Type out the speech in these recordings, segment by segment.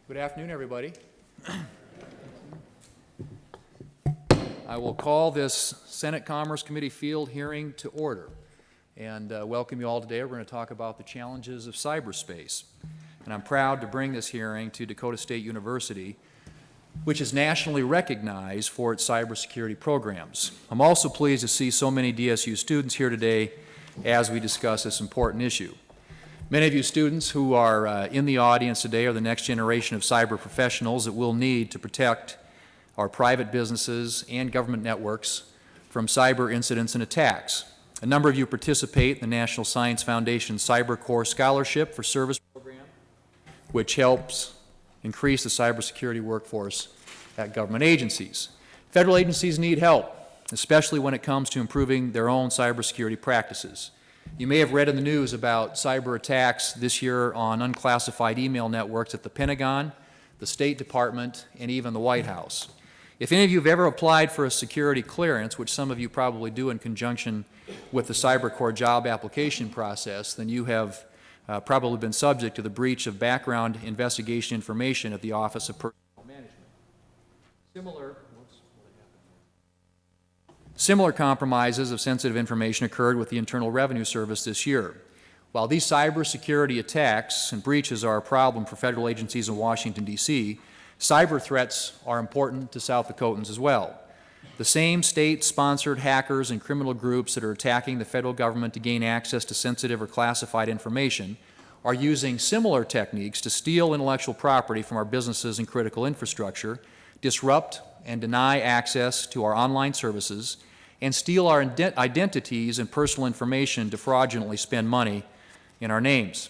Good afternoon, everybody. I will call this SenateCommerce Committee field hearing to order and welcome you all today. We're going to talk about the challenges of cyberspace. And I'm proud to bring this hearing to Dakota State University, which is nationally recognized for its cybersecurity programs. I'm also pleased to see so many DSU students here today as we discuss this important issue. Many of you students who are in the audience today are the next generation of cyber professionals that we'll need to protect our private businesses and government networks from cyber incidents and attacks. A number of you participate in the National Science Foundation Cyber Core Scholarship for Service program, which helps increase the cybersecurity workforce at government agencies. Federal agencies need help, especially when it comes to improving their own cybersecurity practices. You may have read in the news about cyber attacks this year on unclassified email networks at the Pentagon, the State Department, and even the White House. If any of you have ever applied for a security clearance, which some of you probably do in conjunction with the CyberCore job application process, then you have probably been subject to the breach of background investigation information at the Office of Personnel Management. Similar compromises of sensitive information occurred with the Internal Revenue Service this year. While these cybersecurity attacks and breaches are a problem for federal agencies in Washington, D.C., cyber threats are important to South Dakotans as well. The same state-sponsored hackers and criminal groups that are attacking the federal government to gain access to sensitive or classified information are using similar techniques to steal intellectual property from our businesses and critical infrastructure, disrupt and deny access to our online services, and steal our identities and personal information to fraudulently spend money in our names.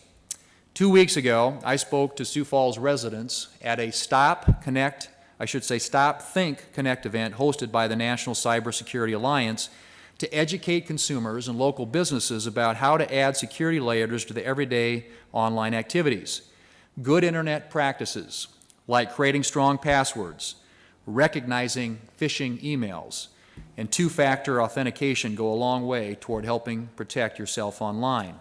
2 weeks ago, I spoke to Sioux Falls residents at a Stop, Think, Connect event hosted by the National Cybersecurity Alliance to educate consumers and local businesses about how to add security layers to the everyday online activities. Good internet practices, like creating strong passwords, recognizing phishing emails, and two-factor authentication go a long way toward helping protect yourself online.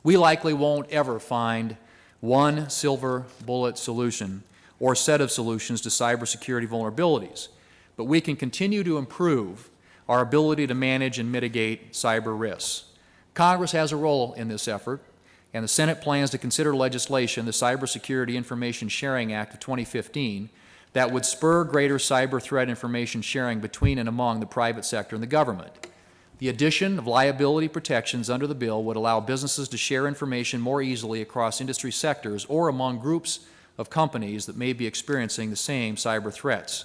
We likely won't ever find one silver bullet solution or set of solutions to cybersecurity vulnerabilities, but we can continue to improve our ability to manage and mitigate cyber risks. Congress has a role in this effort, and the Senate plans to consider legislation, the Cybersecurity Information Sharing Act of 2015, that would spur greater cyber threat information sharing between and among the private sector and the government. The addition of liability protections under the bill would allow businesses to share information more easily across industry sectors or among groups of companies that may be experiencing the same cyber threats.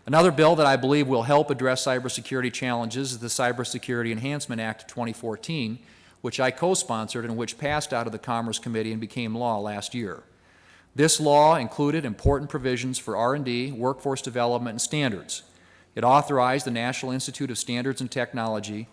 Another bill that I believe will help address cybersecurity challenges is the Cybersecurity Enhancement Act of 2014, which I co-sponsored and which passed out of the Commerce Committee and became law last year. This law included important provisions for R&D, workforce development, and standards. It authorized the National Institute of Standards and Technology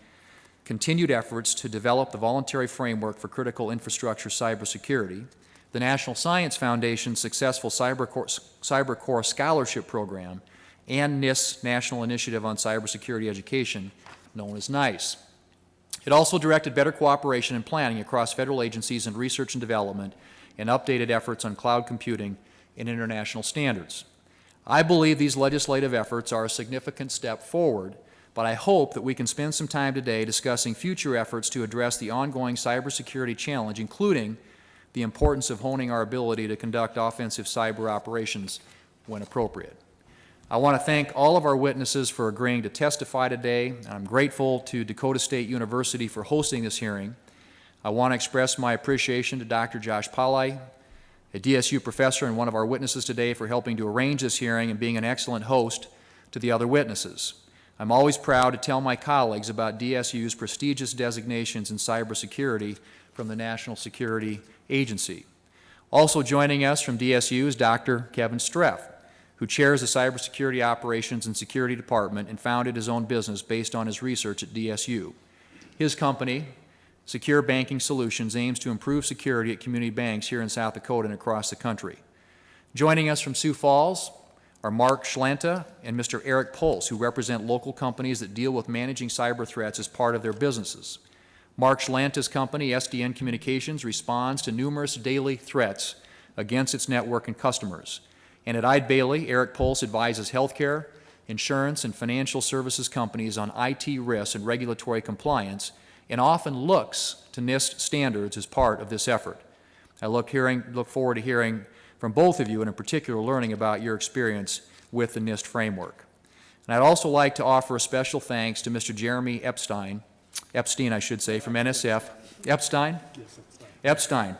continued efforts to develop the voluntary framework for critical infrastructure cybersecurity, the National Science Foundation's successful CyberCore Scholarship Program, and NIST's National Initiative on Cybersecurity Education, known as NICE. It also directed better cooperation and planning across federal agencies in research and development and updated efforts on cloud computing and international standards. I believe these legislative efforts are a significant step forward, but I hope that we can spend some time today discussing future efforts to address the ongoing cybersecurity challenge, including the importance of honing our ability to conduct offensive cyber operations when appropriate. I want to thank all of our witnesses for agreeing to testify today. I'm grateful to Dakota State University for hosting this hearing. I want to express my appreciation to Dr. Josh Pallai, a DSU professor and one of our witnesses today, for helping to arrange this hearing and being an excellent host to the other witnesses. I'm always proud to tell my colleagues about DSU's prestigious designations in cybersecurity from the National Security Agency. Also joining us from DSU is Dr. Kevin Streff, who chairs the Cybersecurity Operations and Security Department and founded his own business based on his research at DSU. His company, Secure Banking Solutions, aims to improve security at community banks here in South Dakota and across the country. Joining us from Sioux Falls are Mark Schlanta and Mr. Eric Pulse, who represent local companies that deal with managing cyber threats as part of their businesses. Mark Schlanta's company, SDN Communications, responds to numerous daily threats against its network and customers. And at Eide Bailly, Eric Pulse advises healthcare, insurance, and financial services companies on IT risks and regulatory compliance, and often looks to NIST standards as part of this effort. I look forward to hearing from both of you, and in particular learning about your experience with the NIST framework. And I'd also like to offer a special thanks to Mr. Jeremy Epstein, I should say, from NSF. Epstein? Yes, Epstein.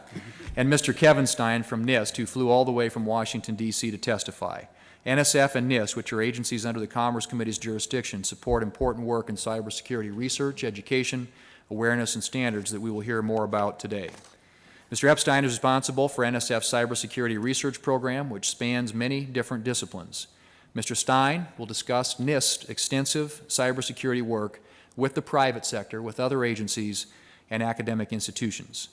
And Mr. Kevin Stein from NIST, who flew all the way from Washington, D.C. to testify. NSF and NIST, which are agencies under the Commerce Committee's jurisdiction, support important work in cybersecurity research, education, awareness, and standards that we will hear more about today. Mr. Epstein is responsible for NSF's cybersecurity research program, which spans many different disciplines. Mr. Stein will discuss NIST's extensive cybersecurity work with the private sector, with other agencies, and academic institutions.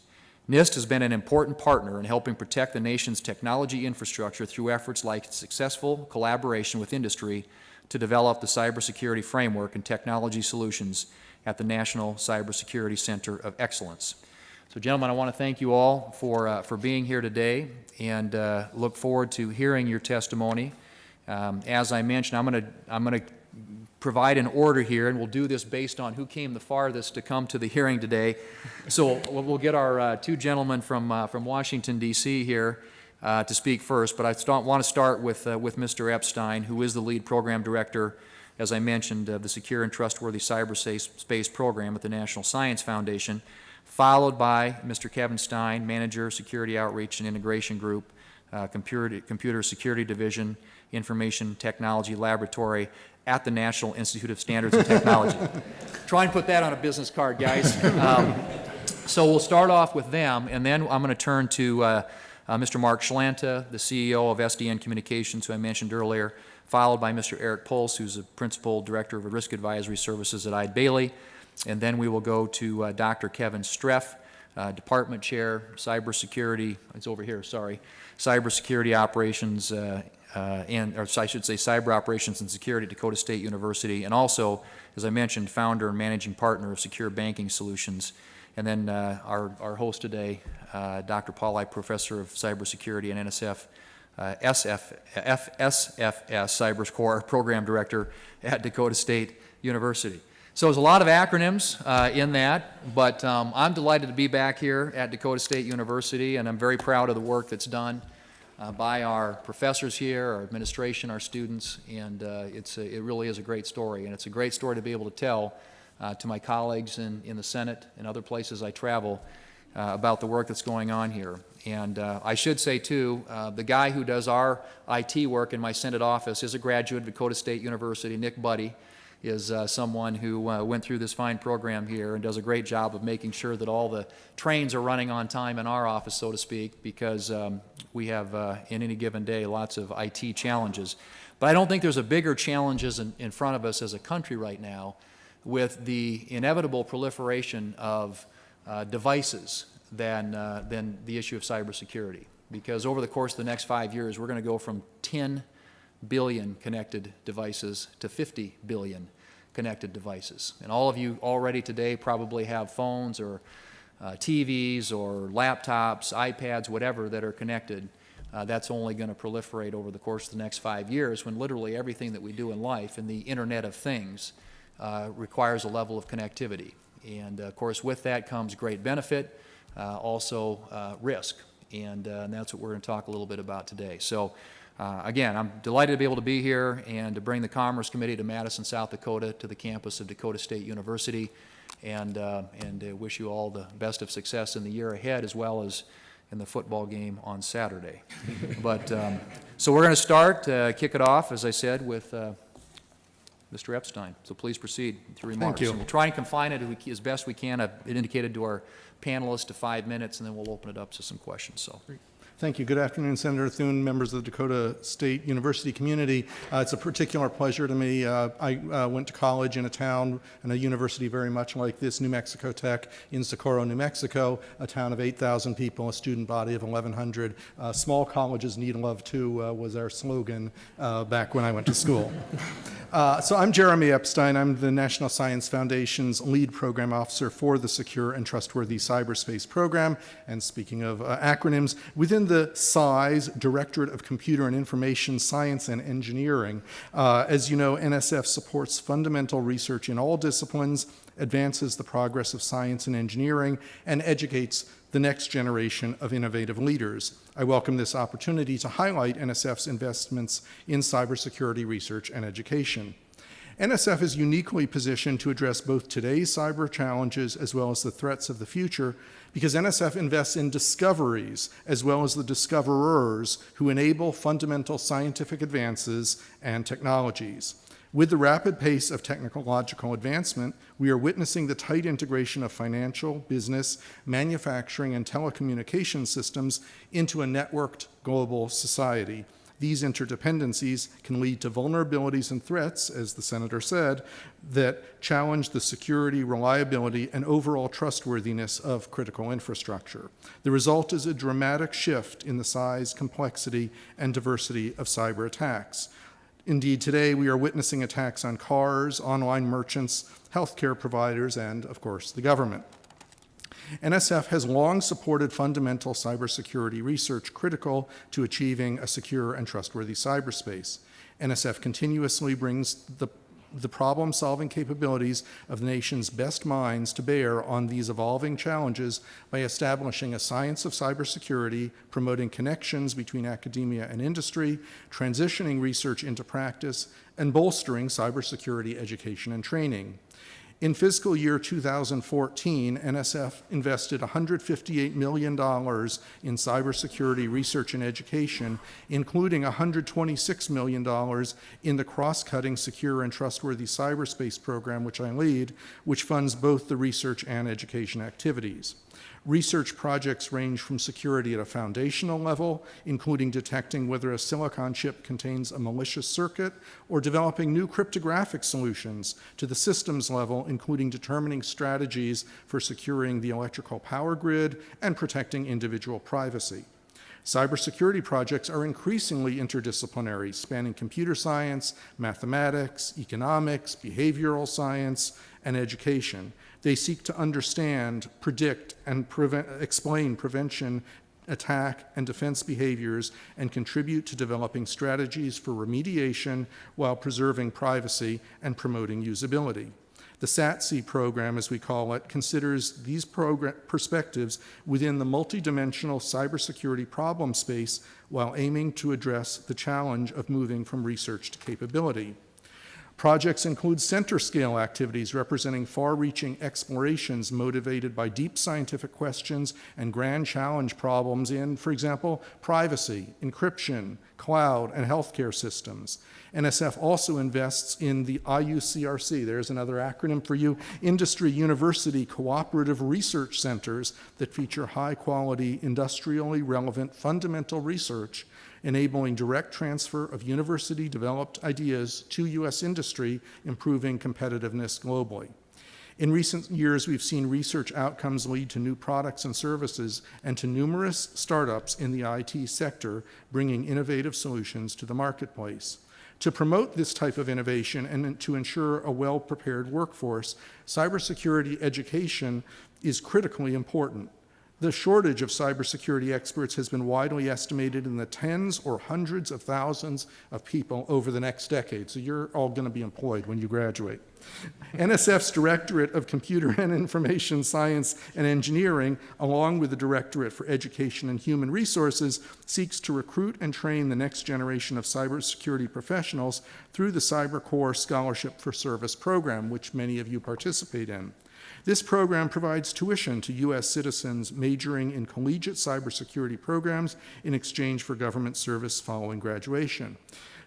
NIST has been an important partner in helping protect the nation's technology infrastructure through efforts like successful collaboration with industry to develop the cybersecurity framework and technology solutions at the National Cybersecurity Center of Excellence. So, gentlemen, I want to thank you all for being here today, and look forward to hearing your testimony. As I mentioned, I'm going to provide an order here, and we'll do this based on who came the farthest to come to the hearing today. So we'll get our two gentlemen from Washington, D.C. here to speak first, but I want to start with Mr. Epstein, who is the lead program director, as I mentioned, of the Secure and Trustworthy Cyberspace Program at the National Science Foundation, followed by Mr. Kevin Stein, Manager, Security Outreach and Integration Group, Computer Security Division, Information Technology Laboratory at the National Institute of Standards and Technology. Try and put that on a business card, guys. So we'll start off with them, and then I'm going to turn to Mr. Mark Schlanta, the CEO of SDN Communications, who I mentioned earlier, followed by Mr. Eric Pulse, who's the Principal Director of Risk Advisory Services at Eide Bailly, and then we will go to Dr. Kevin Streff, Department Chair, Cybersecurity, it's over here, sorry, Cybersecurity Operations, or I should say Cyber Operations and Security at Dakota State University, and also, as I mentioned, founder and managing partner of Secure Banking Solutions. And then our host today, Dr. Paulai, Professor of Cybersecurity and NSF, SFS CyberScore Program Director at Dakota State University. So there's a lot of acronyms in that, but I'm delighted to be back here at Dakota State University, and I'm very proud of the work that's done by our professors here, our administration, our students, and it really is a great story, and it's a great story to be able to tell to my colleagues in the Senate and other places I travel about the work that's going on here. And I should say, too, the guy who does our IT work in my Senate office is a graduate of Dakota State University. Nick Buddy is someone who went through this fine program here and does a great job of making sure that all the trains are running on time in our office, so to speak, because we have, in any given day, lots of IT challenges. But I don't think there's a bigger challenges in front of us as a country right now with the inevitable proliferation of devices than the issue of cybersecurity. Because over the course of the next 5 years, we're going to go from 10 billion connected devices to 50 billion connected devices. And all of you already today probably have phones or TVs or laptops, iPads, whatever that are connected. That's only going to proliferate over the course of the next 5 years, when literally everything that we do in life and the Internet of Things requires a level of connectivity. And of course, with that comes great benefit, also risk. And that's what we're going to talk a little bit about today. So again, I'm delighted to be able to be here and to bring the Commerce Committee to Madison, South Dakota, to the campus of Dakota State University, and wish you all the best of success in the year ahead, as well as in the football game on Saturday. But so we're going to start, kick it off, as I said, with Mr. Epstein. So please proceed with your remarks. Thank you. And we'll try and confine it as best we can. I've indicated to our panelists to 5 minutes, and then we'll open it up to some questions. So. Thank you. Good afternoon, Senator Thune, members of the Dakota State University community. It's a particular pleasure to me. I went to college in a town and a university very much like this, New Mexico Tech, in Socorro, New Mexico, a town of 8,000 people, a student body of 1,100. Small colleges need love too was our slogan back when I went to school. So I'm Jeremy Epstein. I'm the National Science Foundation's lead program officer for the Secure and Trustworthy Cyberspace Program. And speaking of acronyms, within the SISE, Directorate of Computer and Information Science and Engineering, as you know, NSF supports fundamental research in all disciplines, advances the progress of science and engineering, and educates the next generation of innovative leaders. I welcome this opportunity to highlight NSF's investments in cybersecurity research and education. NSF is uniquely positioned to address both today's cyber challenges as well as the threats of the future because NSF invests in discoveries as well as the discoverers who enable fundamental scientific advances and technologies. With the rapid pace of technological advancement, we are witnessing the tight integration of financial, business, manufacturing, and telecommunication systems into a networked global society. These interdependencies can lead to vulnerabilities and threats, as the Senator said, that challenge the security, reliability, and overall trustworthiness of critical infrastructure. The result is a dramatic shift in the size, complexity, and diversity of cyber attacks. Indeed, today we are witnessing attacks on cars, online merchants, healthcare providers, and, of course, the government. NSF has long supported fundamental cybersecurity research critical to achieving a secure and trustworthy cyberspace. NSF continuously brings the problem-solving capabilities of the nation's best minds to bear on these evolving challenges by establishing a science of cybersecurity, promoting connections between academia and industry, transitioning research into practice, and bolstering cybersecurity education and training. In fiscal year 2014, NSF invested $158 million in cybersecurity research and education, including $126 million in the cross-cutting Secure and Trustworthy Cyberspace program, which I lead, which funds both the research and education activities. Research projects range from security at a foundational level, including detecting whether a silicon chip contains a malicious circuit, or developing new cryptographic solutions, to the systems level, including determining strategies for securing the electrical power grid and protecting individual privacy. Cybersecurity projects are increasingly interdisciplinary, spanning computer science, mathematics, economics, behavioral science, and education. They seek to understand, predict, and explain prevention, attack, and defense behaviors, and contribute to developing strategies for remediation while preserving privacy and promoting usability. The SATC program, as we call it, considers these perspectives within the multidimensional cybersecurity problem space while aiming to address the challenge of moving from research to capability. Projects include center-scale activities representing far-reaching explorations motivated by deep scientific questions and grand challenge problems in, for example, privacy, encryption, cloud, and healthcare systems. NSF also invests in the IUCRC, there's another acronym for you, Industry University Cooperative Research Centers that feature high-quality, industrially relevant fundamental research enabling direct transfer of university-developed ideas to U.S. industry, improving competitiveness globally. In recent years, we've seen research outcomes lead to new products and services and to numerous startups in the IT sector bringing innovative solutions to the marketplace. To promote this type of innovation and to ensure a well-prepared workforce, cybersecurity education is critically important. The shortage of cybersecurity experts has been widely estimated in the tens or hundreds of thousands of people over the next decade, so you're all going to be employed when you graduate. NSF's Directorate of Computer and Information Science and Engineering, along with the Directorate for Education and Human Resources, seeks to recruit and train the next generation of cybersecurity professionals through the CyberCorps Scholarship for Service program, which many of you participate in. This program provides tuition to U.S. citizens majoring in collegiate cybersecurity programs in exchange for government service following graduation.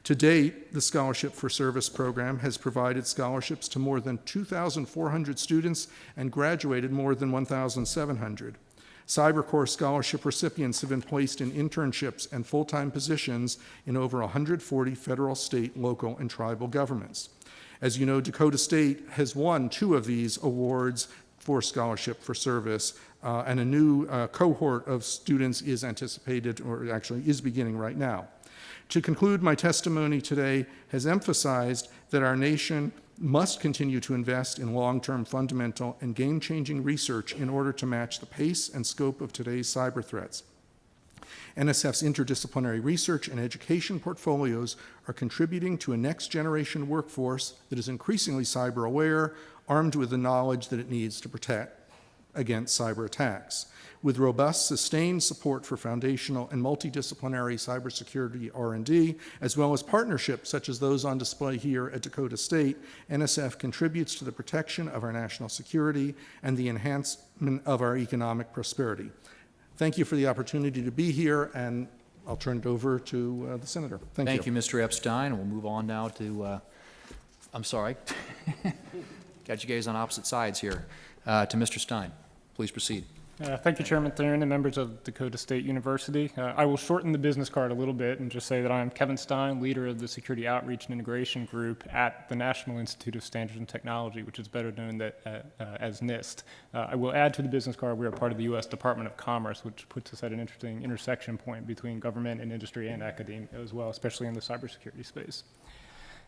To date, the Scholarship for Service program has provided scholarships to more than 2,400 students and graduated more than 1,700. CyberCorps scholarship recipients have been placed in internships and full-time positions in over 140 federal, state, local, and tribal governments. As you know, Dakota State has won 2 of these awards for Scholarship for Service, and a new cohort of students is anticipated, or actually is beginning right now. To conclude, my testimony today has emphasized that our nation must continue to invest in long-term fundamental and game-changing research in order to match the pace and scope of today's cyber threats. NSF's interdisciplinary research and education portfolios are contributing to a next-generation workforce that is increasingly cyber-aware, armed with the knowledge that it needs to protect against cyber attacks. With robust, sustained support for foundational and multidisciplinary cybersecurity R&D, as well as partnerships such as those on display here at Dakota State, NSF contributes to the protection of our national security and the enhancement of our economic prosperity. Thank you for the opportunity to be here, and I'll turn it over to the Senator. Thank you. Thank you, Mr. Epstein. We'll move on now to, I'm sorry, got you guys on opposite sides here, to Mr. Stein. Please proceed. Thank you, Chairman Thune and members of Dakota State University. I will shorten the business card a little bit and just say that I am Kevin Stein, leader of the Security Outreach and Integration Group at the National Institute of Standards and Technology, which is better known as NIST. I will add to the business card we are part of the U.S. Department of Commerce, which puts us at an interesting intersection point between government and industry and academia as well, especially in the cybersecurity space.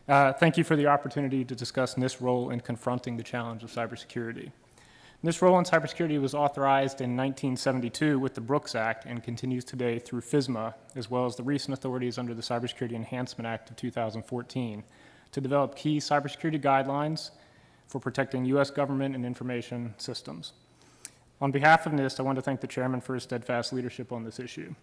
Thank you for the opportunity to discuss NIST's role in confronting the challenge of cybersecurity. This role in cybersecurity was authorized in 1972 with the Brooks Act and continues today through FISMA, as well as the recent authorities under the Cybersecurity Enhancement Act of 2014, to develop key cybersecurity guidelines for protecting U.S. government and information systems. On behalf of NIST, I want to thank the Chairman for his steadfast leadership on this issue.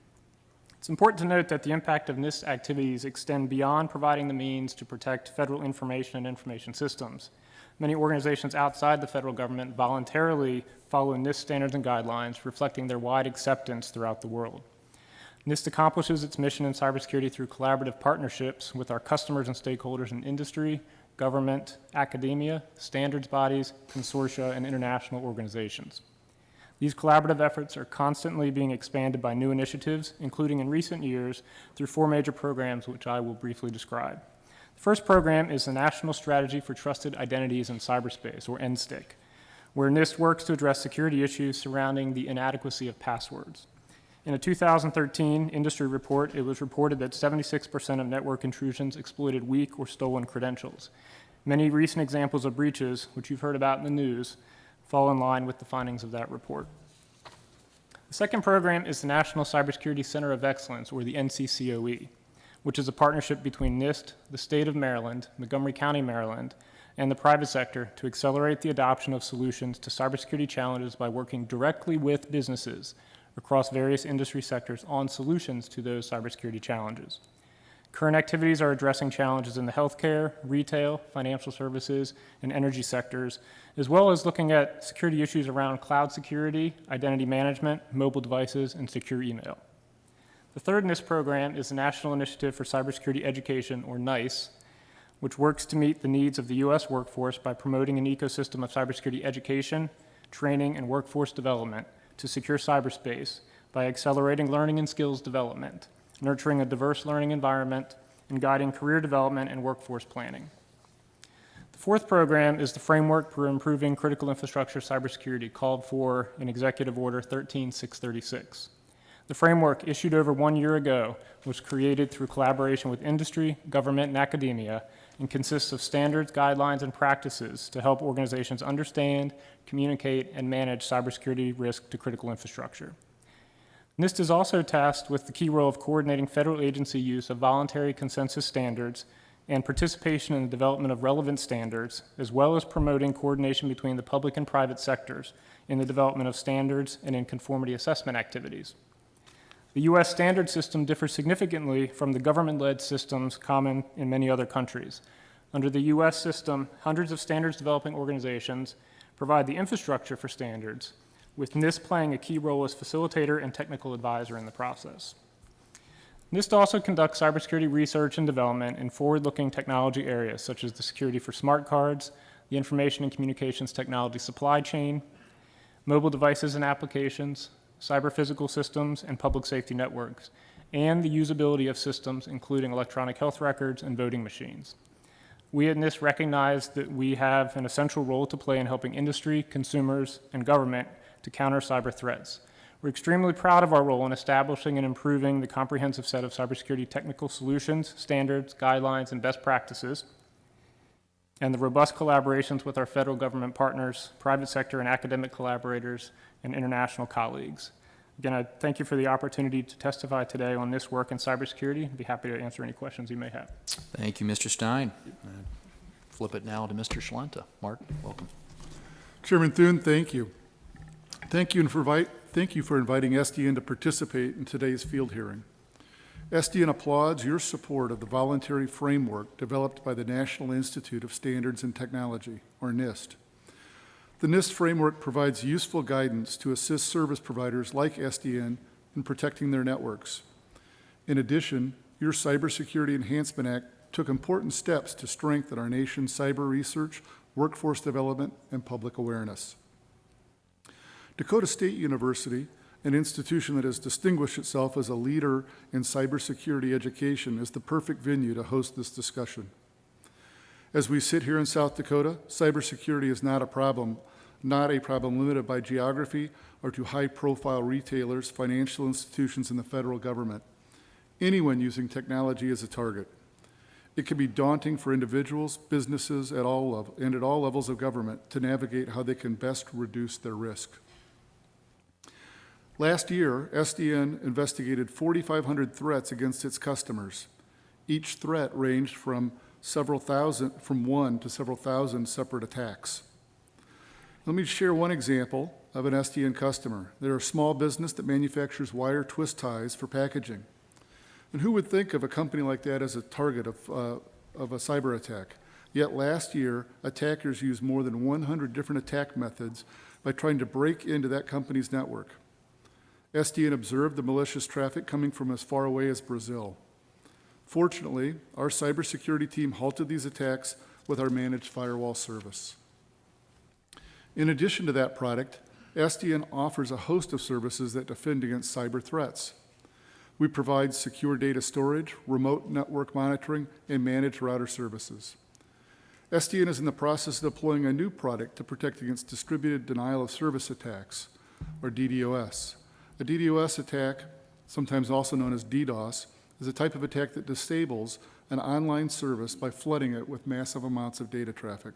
It's important to note that the impact of NIST activities extend beyond providing the means to protect federal information and information systems. Many organizations outside the federal government voluntarily follow NIST standards and guidelines, reflecting their wide acceptance throughout the world. NIST accomplishes its mission in cybersecurity through collaborative partnerships with our customers and stakeholders in industry, government, academia, standards bodies, consortia, and international organizations. These collaborative efforts are constantly being expanded by new initiatives, including in recent years through 4 major programs, which I will briefly describe. The first program is the National Strategy for Trusted Identities in Cyberspace, or NSTIC, where NIST works to address security issues surrounding the inadequacy of passwords. In a 2013 industry report, it was reported that 76% of network intrusions exploited weak or stolen credentials. Many recent examples of breaches, which you've heard about in the news, fall in line with the findings of that report. The second program is the National Cybersecurity Center of Excellence, or the NCCOE, which is a partnership between NIST, the state of Maryland, Montgomery County, Maryland, and the private sector to accelerate the adoption of solutions to cybersecurity challenges by working directly with businesses across various industry sectors on solutions to those cybersecurity challenges. Current activities are addressing challenges in the healthcare, retail, financial services, and energy sectors, as well as looking at security issues around cloud security, identity management, mobile devices, and secure email. The third NIST program is the National Initiative for Cybersecurity Education, or NICE, which works to meet the needs of the U.S. workforce by promoting an ecosystem of cybersecurity education, training, and workforce development to secure cyberspace by accelerating learning and skills development, nurturing a diverse learning environment, and guiding career development and workforce planning. The fourth program is the Framework for Improving Critical Infrastructure Cybersecurity, called for in Executive Order 13636. The framework, issued over 1 year ago, was created through collaboration with industry, government, and academia, and consists of standards, guidelines, and practices to help organizations understand, communicate, and manage cybersecurity risk to critical infrastructure. NIST is also tasked with the key role of coordinating federal agency use of voluntary consensus standards and participation in the development of relevant standards, as well as promoting coordination between the public and private sectors in the development of standards and in conformity assessment activities. The U.S. standard system differs significantly from the government-led systems common in many other countries. Under the U.S. system, hundreds of standards developing organizations provide the infrastructure for standards, with NIST playing a key role as facilitator and technical advisor in the process. NIST also conducts cybersecurity research and development in forward-looking technology areas such as the security for smart cards, the information and communications technology supply chain, mobile devices and applications, cyber-physical systems, and public safety networks, and the usability of systems, including electronic health records and voting machines. We at NIST recognize that we have an essential role to play in helping industry, consumers, and government to counter cyber threats. We're extremely proud of our role in establishing and improving the comprehensive set of cybersecurity technical solutions, standards, guidelines, and best practices, and the robust collaborations with our federal government partners, private sector and academic collaborators, and international colleagues. Again, I thank you for the opportunity to testify today on this work in cybersecurity. I'd be happy to answer any questions you may have. Thank you, Mr. Stein. Flip it now to Mr. Schlenta. Mark, welcome. Chairman Thune, thank you. Thank you for inviting SDN to participate in today's field hearing. SDN applauds your support of the voluntary framework developed by the National Institute of Standards and Technology, or NIST. The NIST framework provides useful guidance to assist service providers like SDN in protecting their networks. In addition, your Cybersecurity Enhancement Act took important steps to strengthen our nation's cyber research, workforce development, and public awareness. Dakota State University, an institution that has distinguished itself as a leader in cybersecurity education, is the perfect venue to host this discussion. As we sit here in South Dakota, cybersecurity is not a problem limited by geography or to high-profile retailers, financial institutions, and the federal government. Anyone using technology is a target. It can be daunting for individuals, businesses, at all levels of government to navigate how they can best reduce their risk. Last year, SDN investigated 4,500 threats against its customers. Each threat ranged from one to several thousand separate attacks. Let me share one example of an SDN customer. They're a small business that manufactures wire twist ties for packaging. And who would think of a company like that as a target of a cyber attack? Yet last year, attackers used more than 100 different attack methods by trying to break into that company's network. SDN observed the malicious traffic coming from as far away as Brazil. Fortunately, our cybersecurity team halted these attacks with our managed firewall service. In addition to that product, SDN offers a host of services that defend against cyber threats. We provide secure data storage, remote network monitoring, and managed router services. SDN is in the process of deploying a new product to protect against distributed denial of service attacks, or DDoS. A DDoS attack, sometimes also known as DDoS, is a type of attack that disables an online service by flooding it with massive amounts of data traffic.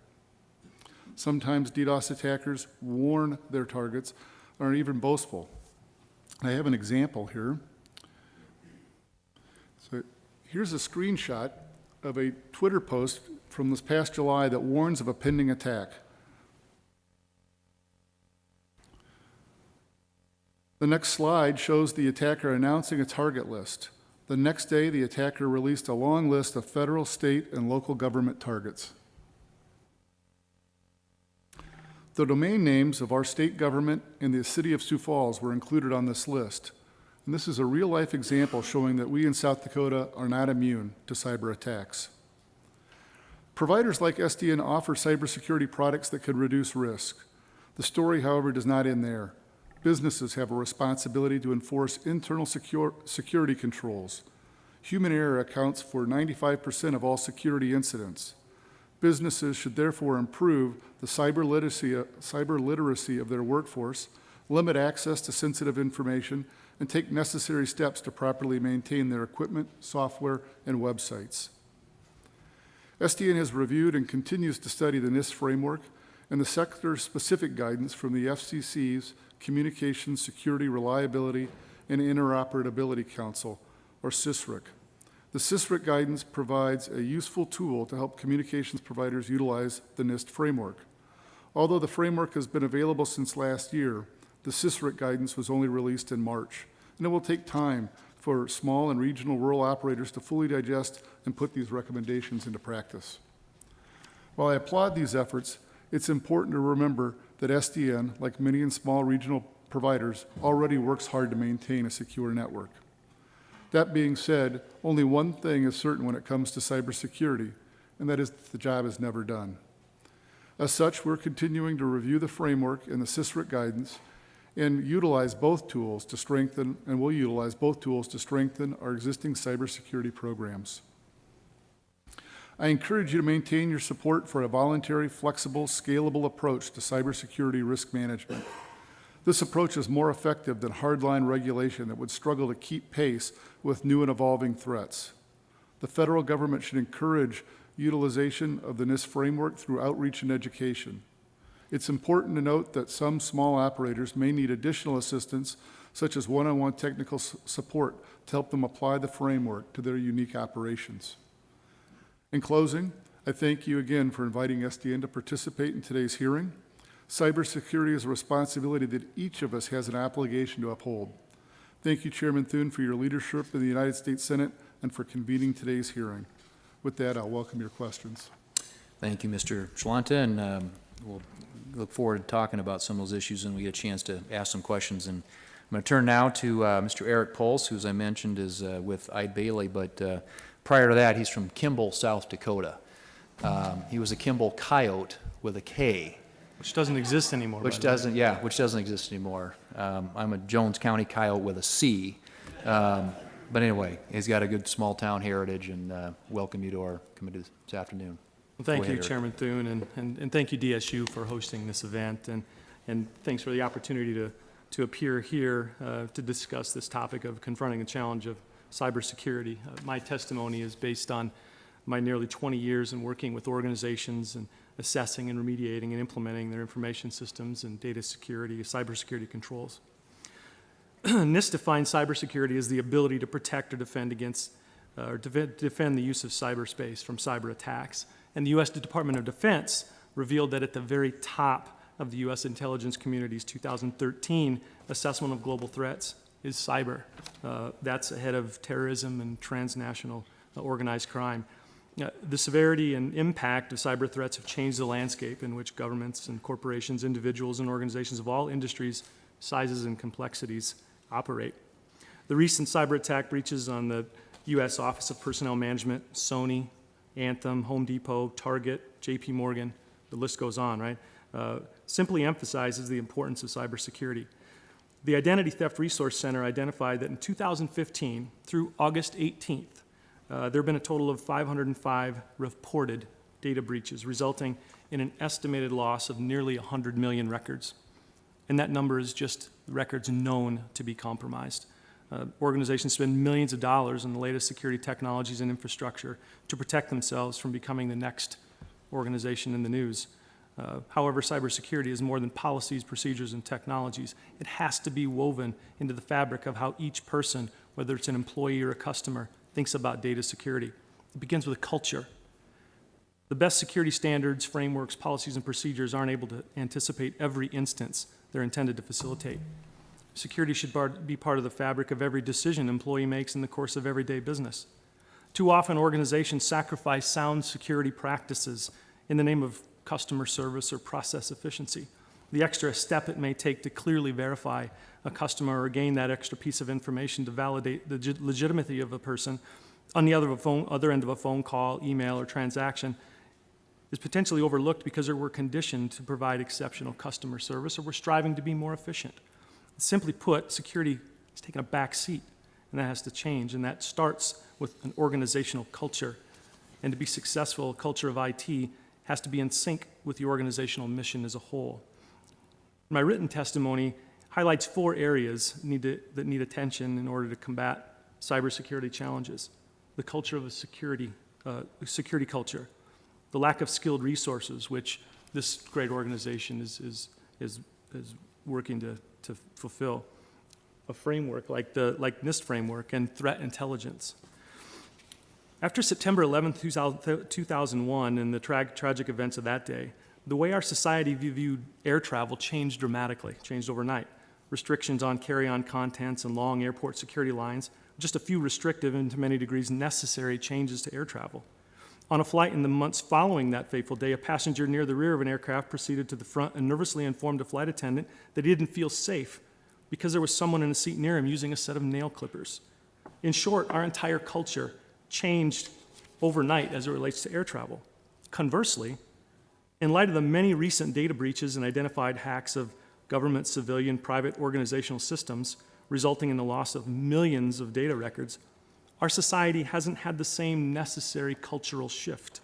Sometimes DDoS attackers warn their targets or are even boastful. I have an example here. So here's a screenshot of a Twitter post from this past July that warns of a pending attack. The next slide shows the attacker announcing a target list. The next day, the attacker released a long list of federal, state, and local government targets. The domain names of our state government and the city of Sioux Falls were included on this list. And this is a real-life example showing that we in South Dakota are not immune to cyber attacks. Providers like SDN offer cybersecurity products that could reduce risk. The story, however, does not end there. Businesses have a responsibility to enforce internal security controls. Human error accounts for 95% of all security incidents. Businesses should therefore improve the cyber literacy of their workforce, limit access to sensitive information, and take necessary steps to properly maintain their equipment, software, and websites. SDN has reviewed and continues to study the NIST framework and the sector-specific guidance from the FCC's Communications Security Reliability and Interoperability Council, or CISRIC. The CISRIC guidance provides a useful tool to help communications providers utilize the NIST framework. Although the framework has been available since last year, the CISRIC guidance was only released in March, and it will take time for small and regional rural operators to fully digest and put these recommendations into practice. While I applaud these efforts, it's important to remember that SDN, like many and small regional providers, already works hard to maintain a secure network. That being said, only one thing is certain when it comes to cybersecurity, and that is that the job is never done. As such, we're continuing to review the framework and the CISRIC guidance and will utilize both tools to strengthen our existing cybersecurity programs. I encourage you to maintain your support for a voluntary, flexible, scalable approach to cybersecurity risk management. This approach is more effective than hardline regulation that would struggle to keep pace with new and evolving threats. The federal government should encourage utilization of the NIST framework through outreach and education. It's important to note that some small operators may need additional assistance, such as one-on-one technical support to help them apply the framework to their unique operations. In closing, I thank you again for inviting SDN to participate in today's hearing. Cybersecurity is a responsibility that each of us has an obligation to uphold. Thank you, Chairman Thune, for your leadership in the United States Senate and for convening today's hearing. With that, I'll welcome your questions. Thank you, Mr. Schlanta, and we'll look forward to talking about some of those issues when we get a chance to ask some questions. And I'm going to turn now to Mr. Eric Pulse, who, as I mentioned, is with Eide Bailey, but prior to that, he's from Kimball, South Dakota. He was a Kimball Coyote with a K. Which doesn't exist anymore. Which doesn't exist anymore. I'm a Jones County Coyote with a C. But anyway, he's got a good small-town heritage, and welcome you to our committee this afternoon. Well, thank Go you, ahead, Eric. Chairman Thune, and thank you, DSU, for hosting this event, and thanks for the opportunity to appear here to discuss this topic of confronting the challenge of cybersecurity. My testimony is based on my nearly 20 years in working with organizations and assessing and remediating and implementing their information systems and data security, cybersecurity controls. NIST defines cybersecurity as the ability to protect or defend against or defend the use of cyberspace from cyber attacks. And the U.S. Department of Defense revealed that at the very top of the U.S. intelligence community's 2013 assessment of global threats is cyber. That's ahead of terrorism and transnational organized crime. The severity and impact of cyber threats have changed the landscape in which governments and corporations, individuals and organizations of all industries, sizes and complexities operate. The recent cyber attack breaches on the U.S. Office of Personnel Management, Sony, Anthem, Home Depot, Target, J.P. Morgan, the list goes on, right? Simply emphasizes the importance of cybersecurity. The Identity Theft Resource Center identified that in 2015 through August 18th, there have been a total of 505 reported data breaches, resulting in an estimated loss of nearly 100 million records. And that number is just records known to be compromised. Organizations spend millions of dollars on the latest security technologies and infrastructure to protect themselves from becoming the next organization in the news. However, cybersecurity is more than policies, procedures, and technologies. It has to be woven into the fabric of how each person, whether it's an employee or a customer, thinks about data security. It begins with a culture. The best security standards, frameworks, policies, and procedures aren't able to anticipate every instance they're intended to facilitate. Security should be part of the fabric of every decision an employee makes in the course of everyday business. Too often, organizations sacrifice sound security practices in the name of customer service or process efficiency. The extra step it may take to clearly verify a customer or gain that extra piece of information to validate the legitimacy of a person on the other end of a phone call, email, or transaction is potentially overlooked because we're conditioned to provide exceptional customer service or we're striving to be more efficient. Simply put, security is taking a back seat, and that has to change, and that starts with an organizational culture. And to be successful, a culture of IT has to be in sync with the organizational mission as a whole. My written testimony highlights 4 areas that need attention in order to combat cybersecurity challenges. The culture of a security culture, the lack of skilled resources, which this great organization is working to fulfill, a framework like NIST framework, and threat intelligence. After September 11, 2001, and the tragic events of that day, the way our society viewed air travel changed dramatically, changed overnight. Restrictions on carry-on contents and long airport security lines, just a few restrictive and to many degrees necessary changes to air travel. On a flight in the months following that fateful day, a passenger near the rear of an aircraft proceeded to the front and nervously informed a flight attendant that he didn't feel safe because there was someone in a seat near him using a set of nail clippers. In short, our entire culture changed overnight as it relates to air travel. Conversely, in light of the many recent data breaches and identified hacks of government, civilian, private organizational systems, resulting in the loss of millions of data records, our society hasn't had the same necessary cultural shift.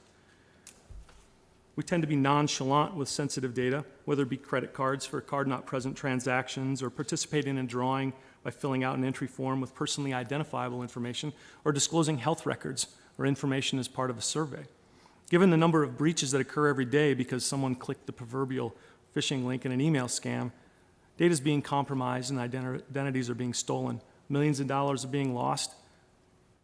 We tend to be nonchalant with sensitive data, whether it be credit cards for card-not-present transactions or participating in a drawing by filling out an entry form with personally identifiable information or disclosing health records or information as part of a survey. Given the number of breaches that occur every day because someone clicked the proverbial phishing link in an email scam, data is being compromised and identities are being stolen. Millions of dollars are being lost,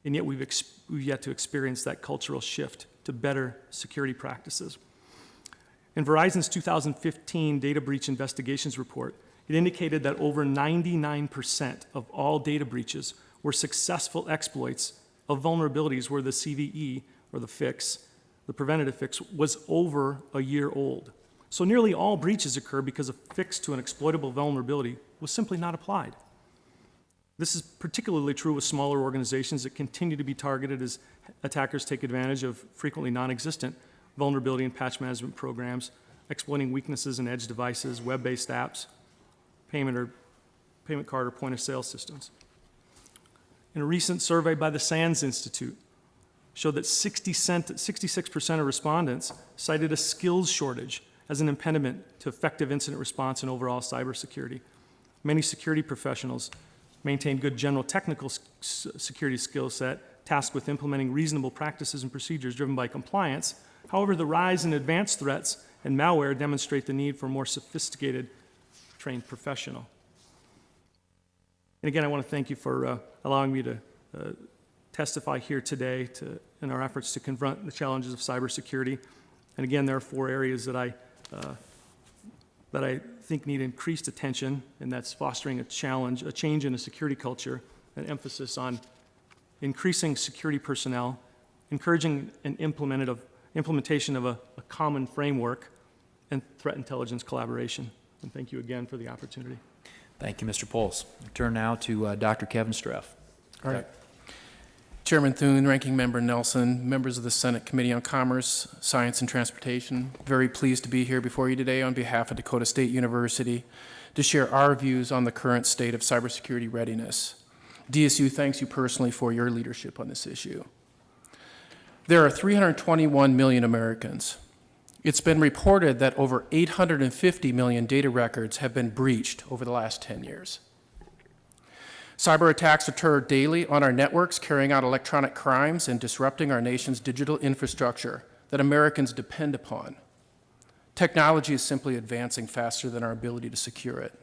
and yet we've yet to experience that cultural shift to better security practices. In Verizon's 2015 data breach investigations report, it indicated that over 99% of all data breaches were successful exploits of vulnerabilities where the CVE, or the preventative fix, was over a year old. So nearly all breaches occur because a fix to an exploitable vulnerability was simply not applied. This is particularly true with smaller organizations that continue to be targeted as attackers take advantage of frequently non-existent vulnerability and patch management programs, exploiting weaknesses in edge devices, web-based apps, payment card or point-of-sale systems. In a recent survey by the SANS Institute, showed that 66% of respondents cited a skills shortage as an impediment to effective incident response and overall cybersecurity. Many security professionals maintain good general technical security skill set, tasked with implementing reasonable practices and procedures driven by compliance. However, the rise in advanced threats and malware demonstrate the need for a more sophisticated, trained professional. And again, I want to thank you for allowing me to testify here today in our efforts to confront the challenges of cybersecurity. And again, there are 4 areas that I think need increased attention, and that's fostering a change in a security culture, an emphasis on increasing security personnel, encouraging an implementation of a common framework, and threat intelligence collaboration. And thank you again for the opportunity. Thank you, Mr. Pols. I turn now to Dr. Kevin Streff. All right. Chairman Thune, Ranking Member Nelson, members of the Senate Committee on Commerce, Science, and Transportation, very pleased to be here before you today on behalf of Dakota State University to share our views on the current state of cybersecurity readiness. DSU thanks you personally for your leadership on this issue. There are 321 million Americans. It's been reported that over 850 million data records have been breached over the last 10 years. Cyber attacks occur daily on our networks, carrying out electronic crimes and disrupting our nation's digital infrastructure that Americans depend upon. Technology is simply advancing faster than our ability to secure it.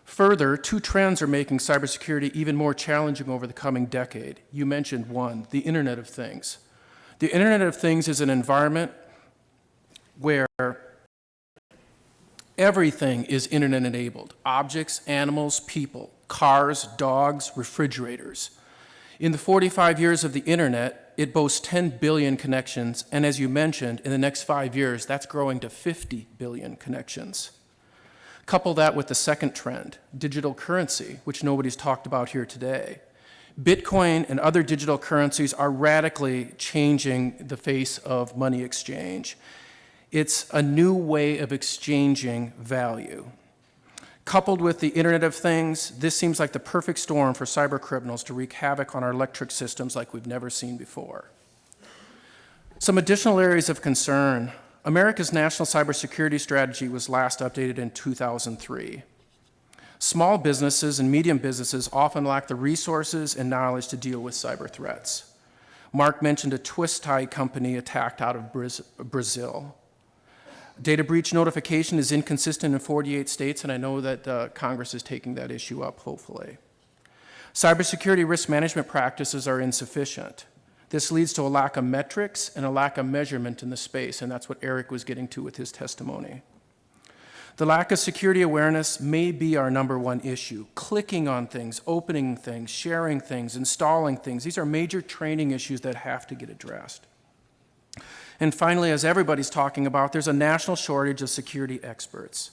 Further, 2 trends are making cybersecurity even more challenging over the coming decade. You mentioned one, the Internet of Things. The Internet of Things is an environment where everything is Internet-enabled: objects, animals, people, cars, dogs, refrigerators. In the 45 years of the Internet, it boasts 10 billion connections, and as you mentioned, in the next 5 years, that's growing to 50 billion connections. Couple that with the second trend, digital currency, which nobody's talked about here today. Bitcoin and other digital currencies are radically changing the face of money exchange. It's a new way of exchanging value. Coupled with the Internet of Things, this seems like the perfect storm for cyber criminals to wreak havoc on our electric systems like we've never seen before. Some additional areas of concern. America's National Cybersecurity Strategy was last updated in 2003. Small businesses and medium businesses often lack the resources and knowledge to deal with cyber threats. Mark mentioned a twist tie company attacked out of Brazil. Data breach notification is inconsistent in 48 states, and I know that Congress is taking that issue up, hopefully. Cybersecurity risk management practices are insufficient. This leads to a lack of metrics and a lack of measurement in the space, and that's what Eric was getting to with his testimony. The lack of security awareness may be our #1 issue. Clicking on things, opening things, sharing things, installing things, these are major training issues that have to get addressed. And finally, as everybody's talking about, there's a national shortage of security experts.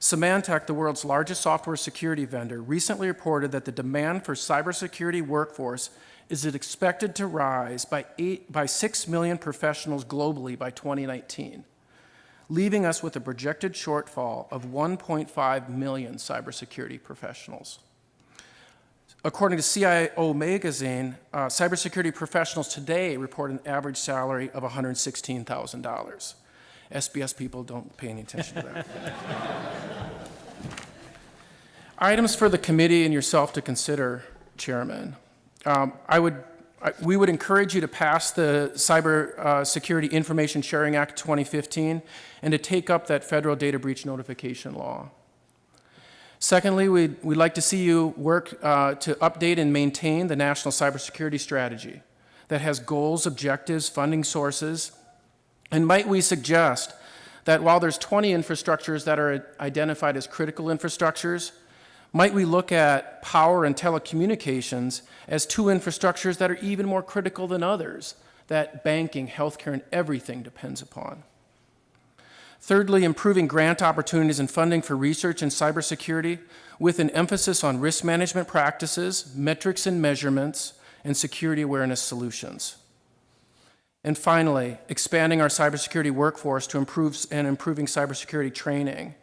Symantec, the world's largest software security vendor, recently reported that the demand for cybersecurity workforce is expected to rise by 6 million professionals globally by 2019, leaving us with a projected shortfall of 1.5 million cybersecurity professionals. According to CIO magazine, cybersecurity professionals today report an average salary of $116,000. SBS people don't pay any attention to that. Items for the committee and yourself to consider, Chairman. I would We would encourage you to pass the Cybersecurity Information Sharing Act 2015 and to take up that federal data breach notification law. Secondly, we'd like to see you work to update and maintain the National Cybersecurity Strategy that has goals, objectives, funding sources, and might we suggest that while there's 20 infrastructures that are identified as critical infrastructures, might we look at power and telecommunications as two infrastructures that are even more critical than others, that banking, healthcare, and everything depends upon? Thirdly, improving grant opportunities and funding for research in cybersecurity with an emphasis on risk management practices, metrics and measurements, and security awareness solutions. And finally, expanding our cybersecurity workforce to improving cybersecurity training,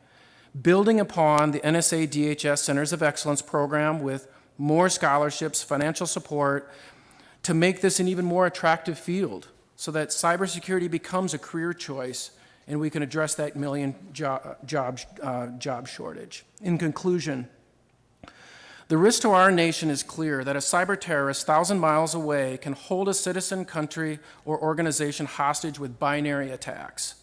building upon the NSA DHS Centers of Excellence program with more scholarships, financial support, to make this an even more attractive field so that cybersecurity becomes a career choice and we can address that million job shortage. In conclusion, the risk to our nation is clear that a cyber terrorist 1,000 miles away can hold a citizen, country, or organization hostage with binary attacks.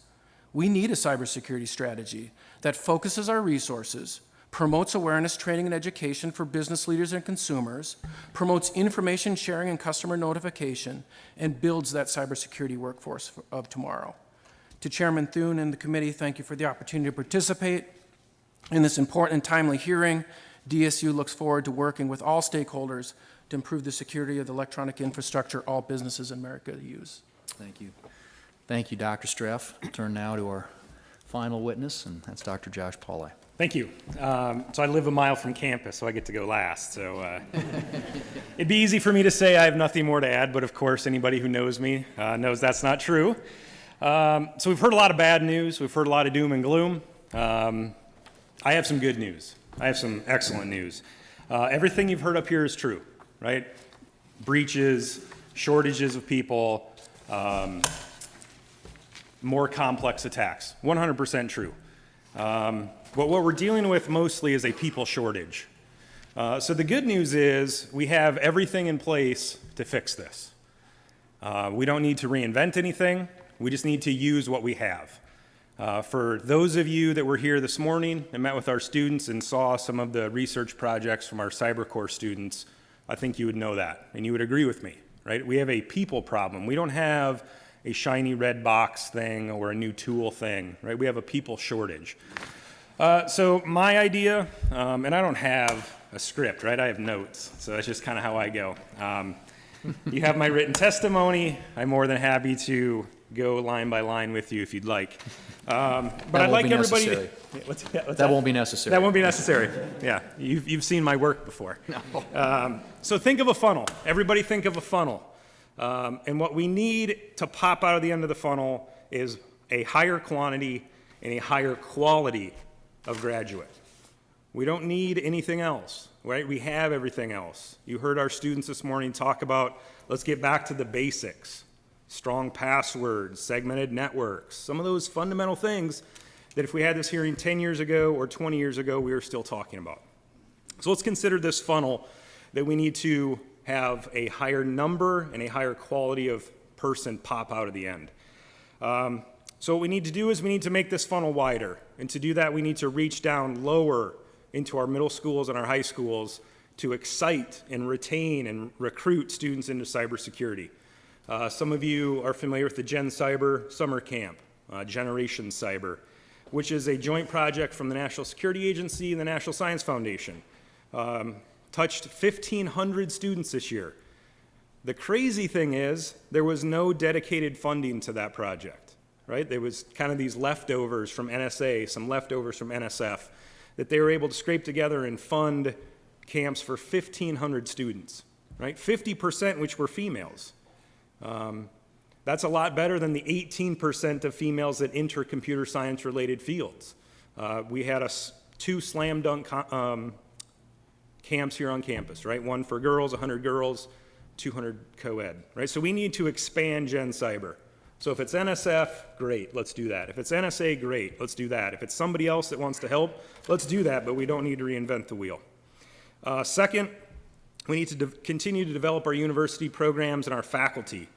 We need a cybersecurity strategy that focuses our resources, promotes awareness, training, and education for business leaders and consumers, promotes information sharing and customer notification, and builds that cybersecurity workforce of tomorrow. To Chairman Thune and the committee, thank you for the opportunity to participate in this important and timely hearing. DSU looks forward to working with all stakeholders to improve the security of the electronic infrastructure all businesses in America use. Thank you. Thank you, Dr. Streff. We'll turn now to our final witness, and that's Dr. Josh Pauley. Thank you. So I live a mile from campus, so I get to go last. So it'd be easy for me to say I have nothing more to add, but of course, anybody who knows me knows that's not true. So we've heard a lot of bad news. We've heard a lot of doom and gloom. I have some good news. I have some excellent news. Everything you've heard up here is true, right? Breaches, shortages of people, more complex attacks, 100% true. But what we're dealing with mostly is a people shortage. So the good news is we have everything in place to fix this. We don't need to reinvent anything. We just need to use what we have. For those of you that were here this morning and met with our students and saw some of the research projects from our CyberCore students, I think you would know that, and you would agree with me, right? We have a people problem. We don't have a shiny red box thing or a new tool thing, right? We have a people shortage. So my idea, and I don't have a script, right? I have notes, so that's just kind of how I go. You have my written testimony. I'm more than happy to go line by line with you if you'd like. But I'd like everybody to... That won't be necessary. That won't be necessary. Yeah, you've seen my work before. No. So think of a funnel. Everybody think of a funnel. And what we need to pop out of the end of the funnel is a higher quantity and a higher quality of graduate. We don't need anything else, right? We have everything else. You heard our students this morning talk about, let's get back to the basics. Strong passwords, segmented networks, some of those fundamental things that if we had this hearing 10 years ago or 20 years ago, we were still talking about. So let's consider this funnel that we need to have a higher number and a higher quality of person pop out of the end. So what we need to do is we need to make this funnel wider. And to do that, we need to reach down lower into our middle schools and our high schools to excite and retain and recruit students into cybersecurity. Some of you are familiar with the Gen Cyber Summer Camp, Generation Cyber, which is a joint project from the National Security Agency and the National Science Foundation. Touched 1,500 students this year. The crazy thing is there was no dedicated funding to that project, right? There was kind of these leftovers from NSA, some leftovers from NSF, that they were able to scrape together and fund camps for 1,500 students, right? 50% which were females. That's a lot better than the 18% of females that enter computer science related fields. We had two slam dunk camps here on campus, right? One for girls, 100 girls, 200 co-ed, right? So we need to expand Gen Cyber. So if it's NSF, great, let's do that. If it's NSA, great, let's do that. If it's somebody else that wants to help, let's do that, but we don't need to reinvent the wheel. Second, We need to continue to develop our university programs and our faculty.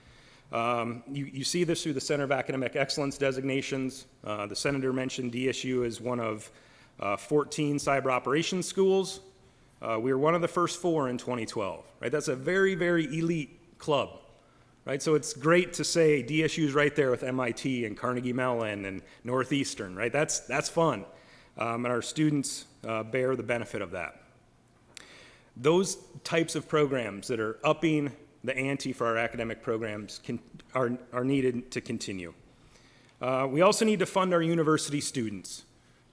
You see this through the Center of Academic Excellence designations. The Senator mentioned DSU as one of 14 cyber operations schools. We were one of the first 4 in 2012, right? That's a very, very elite club, right? So it's great to say DSU's right there with MIT and Carnegie Mellon and Northeastern, right? That's fun, and our students bear the benefit of that. Those types of programs that are upping the ante for our academic programs are needed to continue. We also need to fund our university students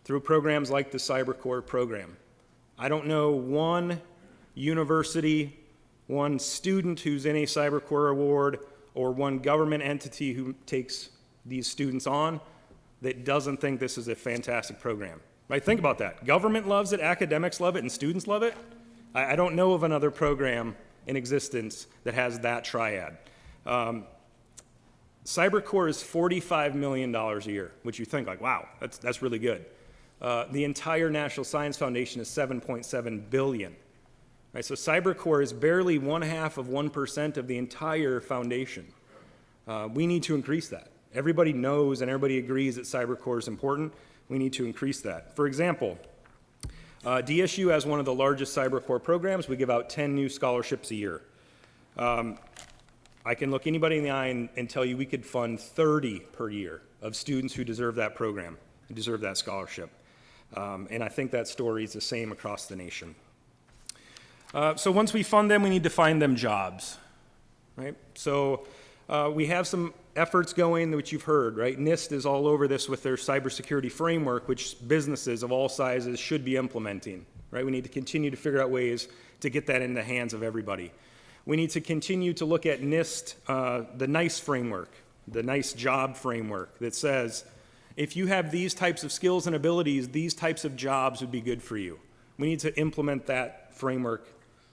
through programs like the CyberCore program. I don't know one university, one student who's in a CyberCore award, or one government entity who takes these students on that doesn't think this is a fantastic program. Right? Think about that. Government loves it, academics love it, and students love it. I don't know of another program in existence that has that triad. CyberCore is $45 million a year, which you think like, wow, that's really good. The entire National Science Foundation is $7.7 billion. Right, so CyberCore is barely 0.5% of the entire foundation. We need to increase that. Everybody knows and everybody agrees that CyberCore is important. We need to increase that. For example, DSU has one of the largest CyberCore programs. We give out 10 new scholarships a year. I can look anybody in the eye and tell you we could fund 30 per year of students who deserve that program, who deserve that scholarship. And I think that story is the same across the nation. So once we fund them, we need to find them jobs, right? So we have some efforts going, which you've heard, right? NIST is all over this with their cybersecurity framework, which businesses of all sizes should be implementing, right? We need to continue to figure out ways to get that in the hands of everybody. We need to continue to look at NIST, the NICE framework, the NICE job framework that says, if you have these types of skills and abilities, these types of jobs would be good for you. We need to implement that framework,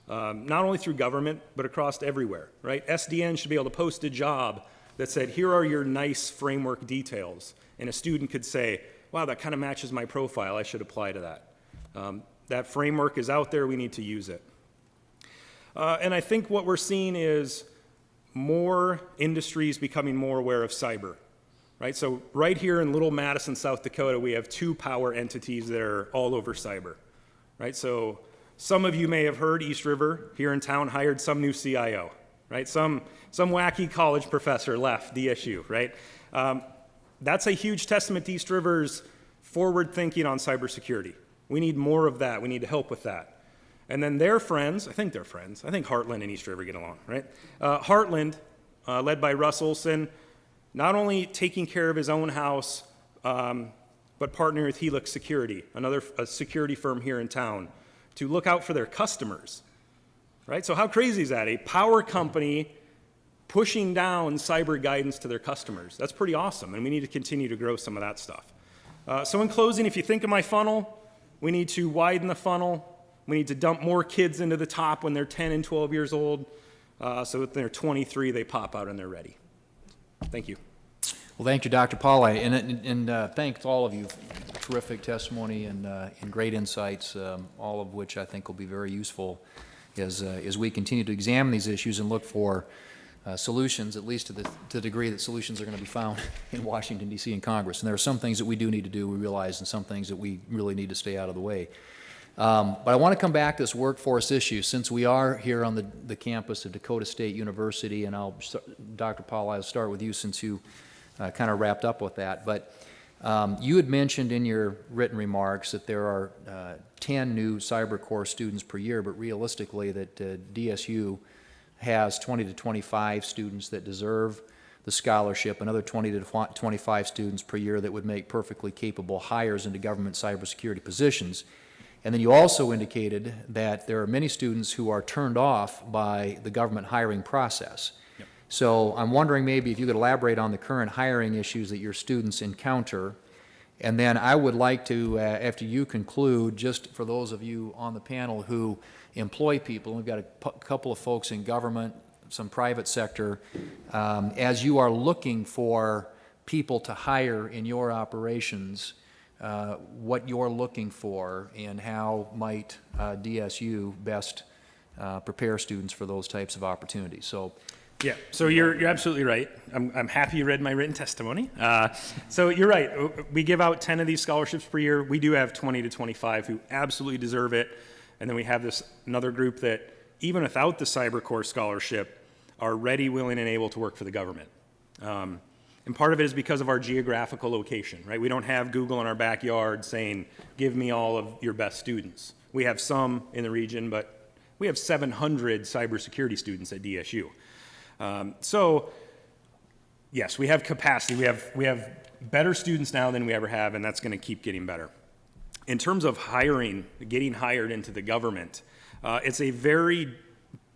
not only through government, but across everywhere, right? SDN should be able to post a job that said, here are your NICE framework details. And a student could say, wow, that kind of matches my profile, I should apply to that. That framework is out there, we need to use it. And I think what we're seeing is more industries becoming more aware of cyber, right? So right here in Little Madison, South Dakota, we have 2 power entities that are all over cyber, right? So some of you may have heard East River here in town hired some new CIO, right? Some wacky college professor left DSU, right? That's a huge testament to East River's forward thinking on cybersecurity. We need more of that. We need to help with that. And then their friends, I think they're friends. I think Heartland and East River get along, right? Heartland, led by Russ Olson, not only taking care of his own house, but partnering with Helix Security, a security firm here in town, to look out for their customers, right? So how crazy is that? A power company pushing down cyber guidance to their customers. That's pretty awesome, and we need to continue to grow some of that stuff. So in closing, if you think of my funnel, we need to widen the funnel. We need to dump more kids into the top when they're 10 and 12 years old, so that they're 23, they pop out and they're ready. Thank you. Well, thank you, Dr. Pauley, and thanks all of you. Terrific testimony and great insights, all of which I think will be very useful as we continue to examine these issues and look for solutions, at least to the degree that solutions are going to be found in Washington, D.C. and Congress. And there are some things that we do need to do, we realize, and some things that we really need to stay out of the way. But I want to come back to this workforce issue, since we are here on the campus of Dakota State University, and Dr. Paul, I'll start with you since you kind of wrapped up with that. But you had mentioned in your written remarks that there are 10 new CyberCore students per year, but realistically that DSU has 20 to 25 students that deserve the scholarship, another 20 to 25 students per year that would make perfectly capable hires into government cybersecurity positions. And then you also indicated that there are many students who are turned off by the government hiring process. Yep. So I'm wondering maybe if you could elaborate on the current hiring issues that your students encounter. And then I would like to, after you conclude, just for those of you on the panel who employ people, we've got a couple of folks in government, some private sector, as you are looking for people to hire in your operations, what you're looking for and how might DSU best prepare students for those types of opportunities. So Yeah, so you're absolutely right. I'm happy you read my written testimony. So you're right. We give out 10 of these scholarships per year. We do have 20 to 25 who absolutely deserve it. And then we have this another group that, even without the CyberCore scholarship, are ready, willing, and able to work for the government. And part of it is because of our geographical location, right? We don't have Google in our backyard saying, give me all of your best students. We have some in the region, but we have 700 cybersecurity students at DSU. So, yes, we have capacity. We have better students now than we ever have, and that's going to keep getting better. In terms of hiring, getting hired into the government, it's a very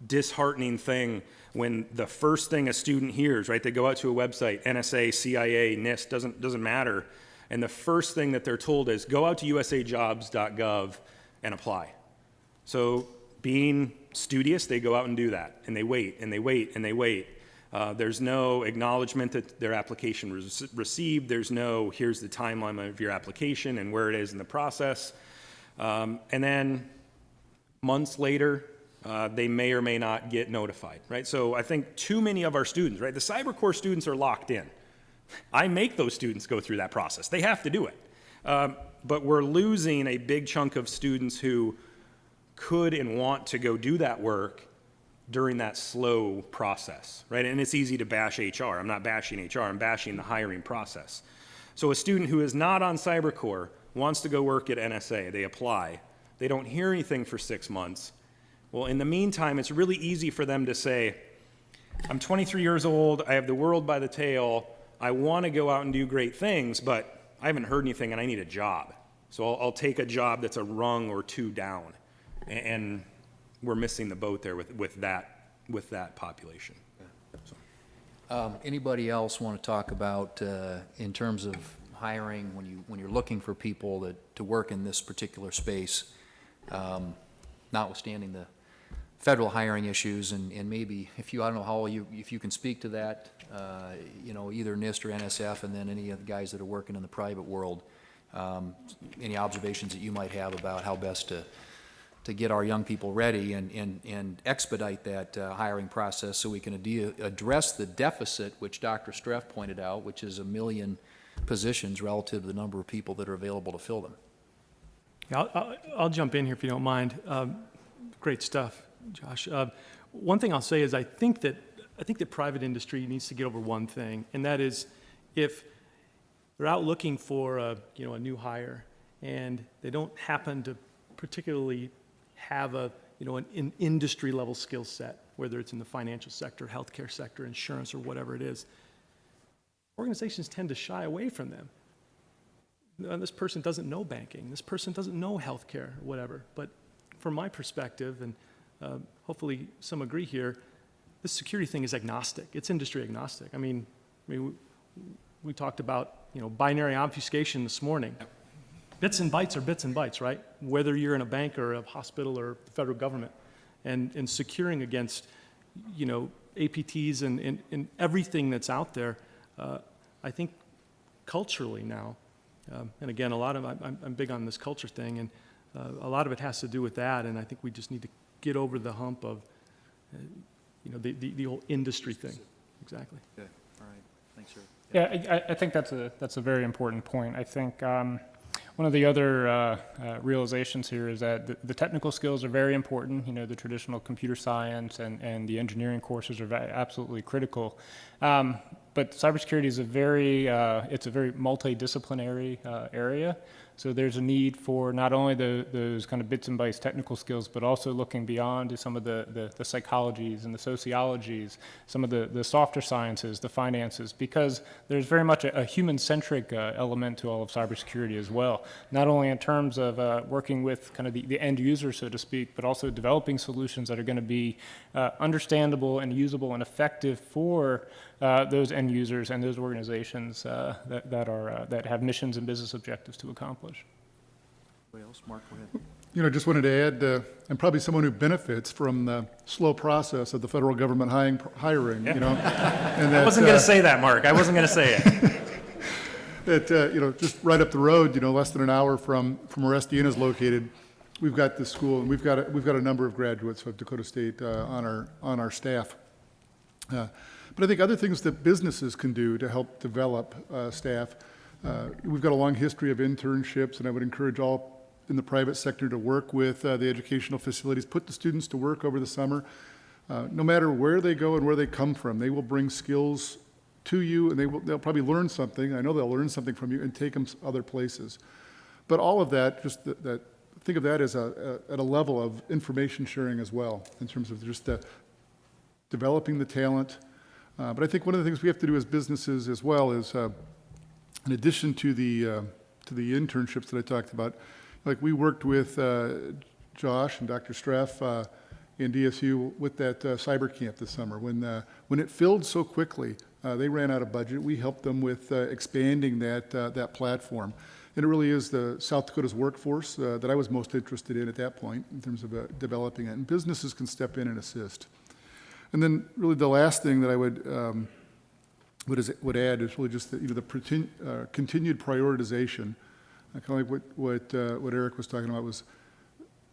disheartening thing when the first thing a student hears, right, they go out to a website, NSA, CIA, NIST, doesn't matter, and the first thing that they're told is go out to usajobs.gov and apply. So being studious, they go out and do that, and they wait, and they wait, and they wait. There's no acknowledgement that their application was received. There's no, here's the timeline of your application and where it is in the process. And then months later, they may or may not get notified, right? So I think too many of our students, right? The CyberCore students are locked in. I make those students go through that process. They have to do it. But we're losing a big chunk of students who could and want to go do that work during that slow process, right? And it's easy to bash HR. I'm not bashing HR, I'm bashing the hiring process. So a student who is not on CyberCore wants to go work at NSA, they apply, they don't hear anything for 6 months. Well, in the meantime, it's really easy for them to say, I'm 23 years old, I have the world by the tail, I want to go out and do great things, but I haven't heard anything and I need a job. So I'll take a job that's a rung or two down. And we're missing the boat there with that population. anybody else want to talk about, in terms of hiring, when you're looking for people to work in this particular space, notwithstanding the federal hiring issues, and maybe if you, I don't know how if you can speak to that, either NIST or NSF, and then any of the guys that are working in the private world, any observations that you might have about how best to get our young people ready and expedite that hiring process so we can address the deficit, which Dr. Streff pointed out, which is 1 million positions relative to the number of people that are available to fill them. Yeah, I'll jump in here if you don't mind. Great stuff, Josh. One thing I'll say is I think that private industry needs to get over one thing, and that is if they're out looking for a new hire and they don't happen to particularly have an industry level skill set, whether it's in the financial sector, healthcare sector, insurance, or whatever it is, organizations tend to shy away from them. This person doesn't know banking, this person doesn't know healthcare, whatever. But from my perspective, and hopefully some agree here, this security thing is agnostic. It's industry agnostic. I mean, we talked about binary obfuscation this morning. Bits and bytes are bits and bytes, right? Whether you're in a bank or a hospital or the federal government, and securing against APTs and everything that's out there. I think culturally now, and again, I'm big on this culture thing, and a lot of it has to do with that, and I think we just need to get over the hump of, the whole industry thing. Exactly. Okay. All right. Thanks, sir. Yeah, I think that's a very important point. I think one of the other realizations here is that the technical skills are very important. The traditional computer science and the engineering courses are absolutely critical. But cybersecurity is a very multidisciplinary area. So there's a need for not only those kind of bits and bytes technical skills, but also looking beyond to some of the psychologies and the sociologies, some of the softer sciences, the finances, because there's very much a human-centric element to all of cybersecurity as well. Not only in terms of working with kind of the end user, so to speak, but also developing solutions that are going to be understandable and usable and effective for those end users and those organizations that have missions and business objectives to accomplish. Anybody else? Mark, go ahead. Just wanted to add, I'm probably someone who benefits from the slow process of the federal government hiring. And I wasn't going to say that, Mark. I wasn't going to say it. That just right up the road, less than an hour from where SDN is located, we've got this school, and we've got a number of graduates of Dakota State on our staff. But I think other things that businesses can do to help develop staff, we've got a long history of internships, and I would encourage all in the private sector to work with the educational facilities, put the students to work over the summer. No matter where they go and where they come from, they will bring skills to you, and they'll probably learn something. I know they'll learn something from you and take them other places. But all of that, just think of that as at a level of information sharing as well, in terms of just developing the talent. But I think one of the things we have to do as businesses as well is, in addition to the internships that I talked about, like we worked with Josh and Dr. Streff in DSU with that cyber camp this summer. When it filled so quickly, they ran out of budget. We helped them with expanding that platform. And it really is the South Dakota's workforce that I was most interested in at that point in terms of developing it. And businesses can step in and assist. And then really the last thing that I would add is really just the continued prioritization. Kind of like what Eric was talking about was,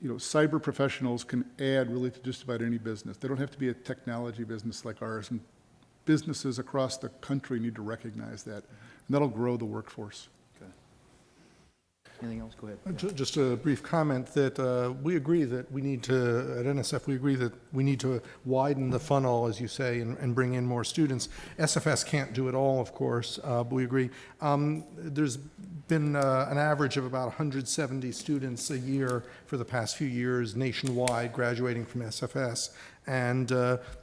cyber professionals can add really to just about any business. They don't have to be a technology business like ours, and businesses across the country need to recognize that, and that'll grow the workforce. Anything else? Go ahead. Just a brief comment that we agree that we need to, at NSF, we agree that we need to widen the funnel, as you say, and bring in more students. SFS can't do it all, of course, but we agree. There's been an average of about 170 students a year for the past few years nationwide graduating from SFS. And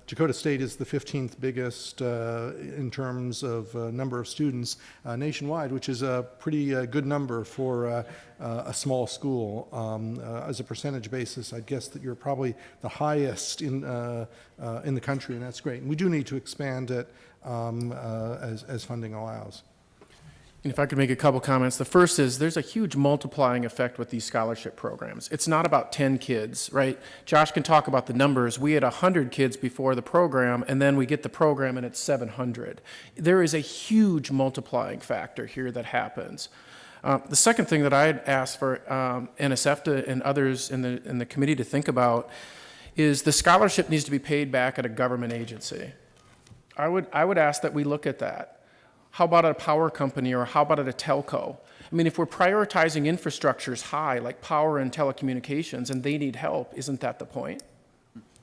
Dakota State is the 15th biggest in terms of number of students nationwide, which is a pretty good number for a small school. As a percentage basis, I'd guess that you're probably the highest in the country, and that's great. And we do need to expand it as funding allows. And if I could make a couple comments. The first is there's a huge multiplying effect with these scholarship programs. It's not about 10 kids, right? Josh can talk about the numbers. We had 100 kids before the program, and then we get the program and it's 700. There is a huge multiplying factor here that happens. The second thing that I'd ask for NSF and others in the committee to think about is the scholarship needs to be paid back at a government agency. I would ask that we look at that. How about at a power company, or how about at a telco? I mean, if we're prioritizing infrastructures high, like power and telecommunications, and they need help, isn't that the point?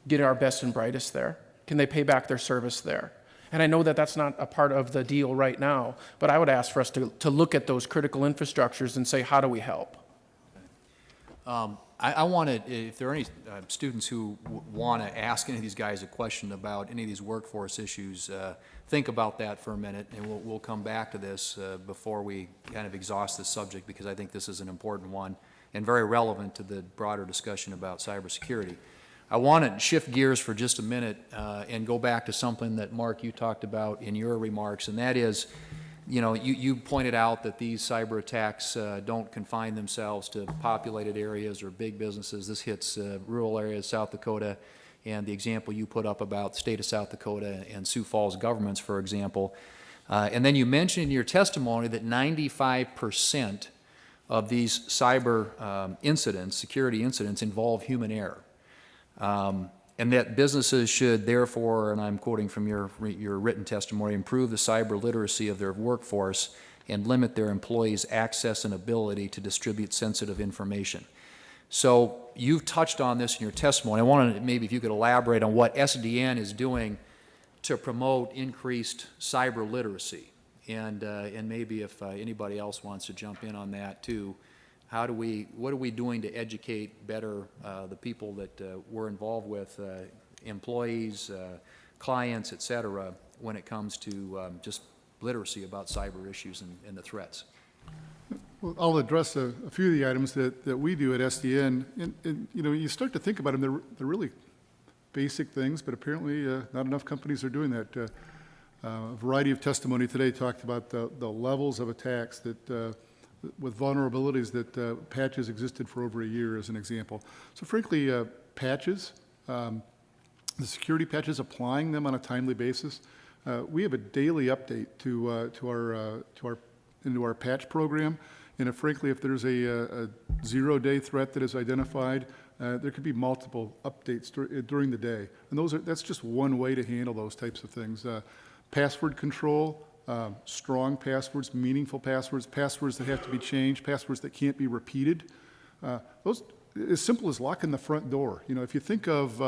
Get our best and brightest there. Can they pay back their service there? And I know that that's not a part of the deal right now, but I would ask for us to look at those critical infrastructures and say, how do we help? I wanted, if there are any students who want to ask any of these guys a question about any of these workforce issues, think about that for a minute, and we'll come back to this before we kind of exhaust this subject, because I think this is an important one and very relevant to the broader discussion about cybersecurity. I want to shift gears for just a minute and go back to something that, Mark, you talked about in your remarks, and that is, you pointed out that these cyber attacks don't confine themselves to populated areas or big businesses. This hits rural areas, South Dakota, and the example you put up about the state of South Dakota and Sioux Falls governments, for example. And then you mentioned in your testimony that 95% of these cyber incidents, security incidents, involve human error. And that businesses should therefore, and I'm quoting from your written testimony, improve the cyber literacy of their workforce and limit their employees' access and ability to distribute sensitive information. So you've touched on this in your testimony. I wanted maybe if you could elaborate on what SDN is doing to promote increased cyber literacy, and maybe if anybody else wants to jump in on that too. What are we doing to educate better the people that we're involved with, employees, clients, et cetera, when it comes to just literacy about cyber issues and the threats? Well, I'll address a few of the items that we do at SDN. And you start to think about them, they're really basic things, but apparently not enough companies are doing that. A variety of testimony today talked about the levels of attacks that with vulnerabilities that patches existed for over a year, as an example. So frankly, patches, the security patches, applying them on a timely basis. We have a daily update into our patch program, And if frankly, if there's a zero-day threat that is identified, there could be multiple updates during the day. And that's just one way to handle those types of things. Password control, strong passwords, meaningful passwords, passwords that have to be changed, passwords that can't be repeated. Those, as simple as locking the front door. You know, if you think of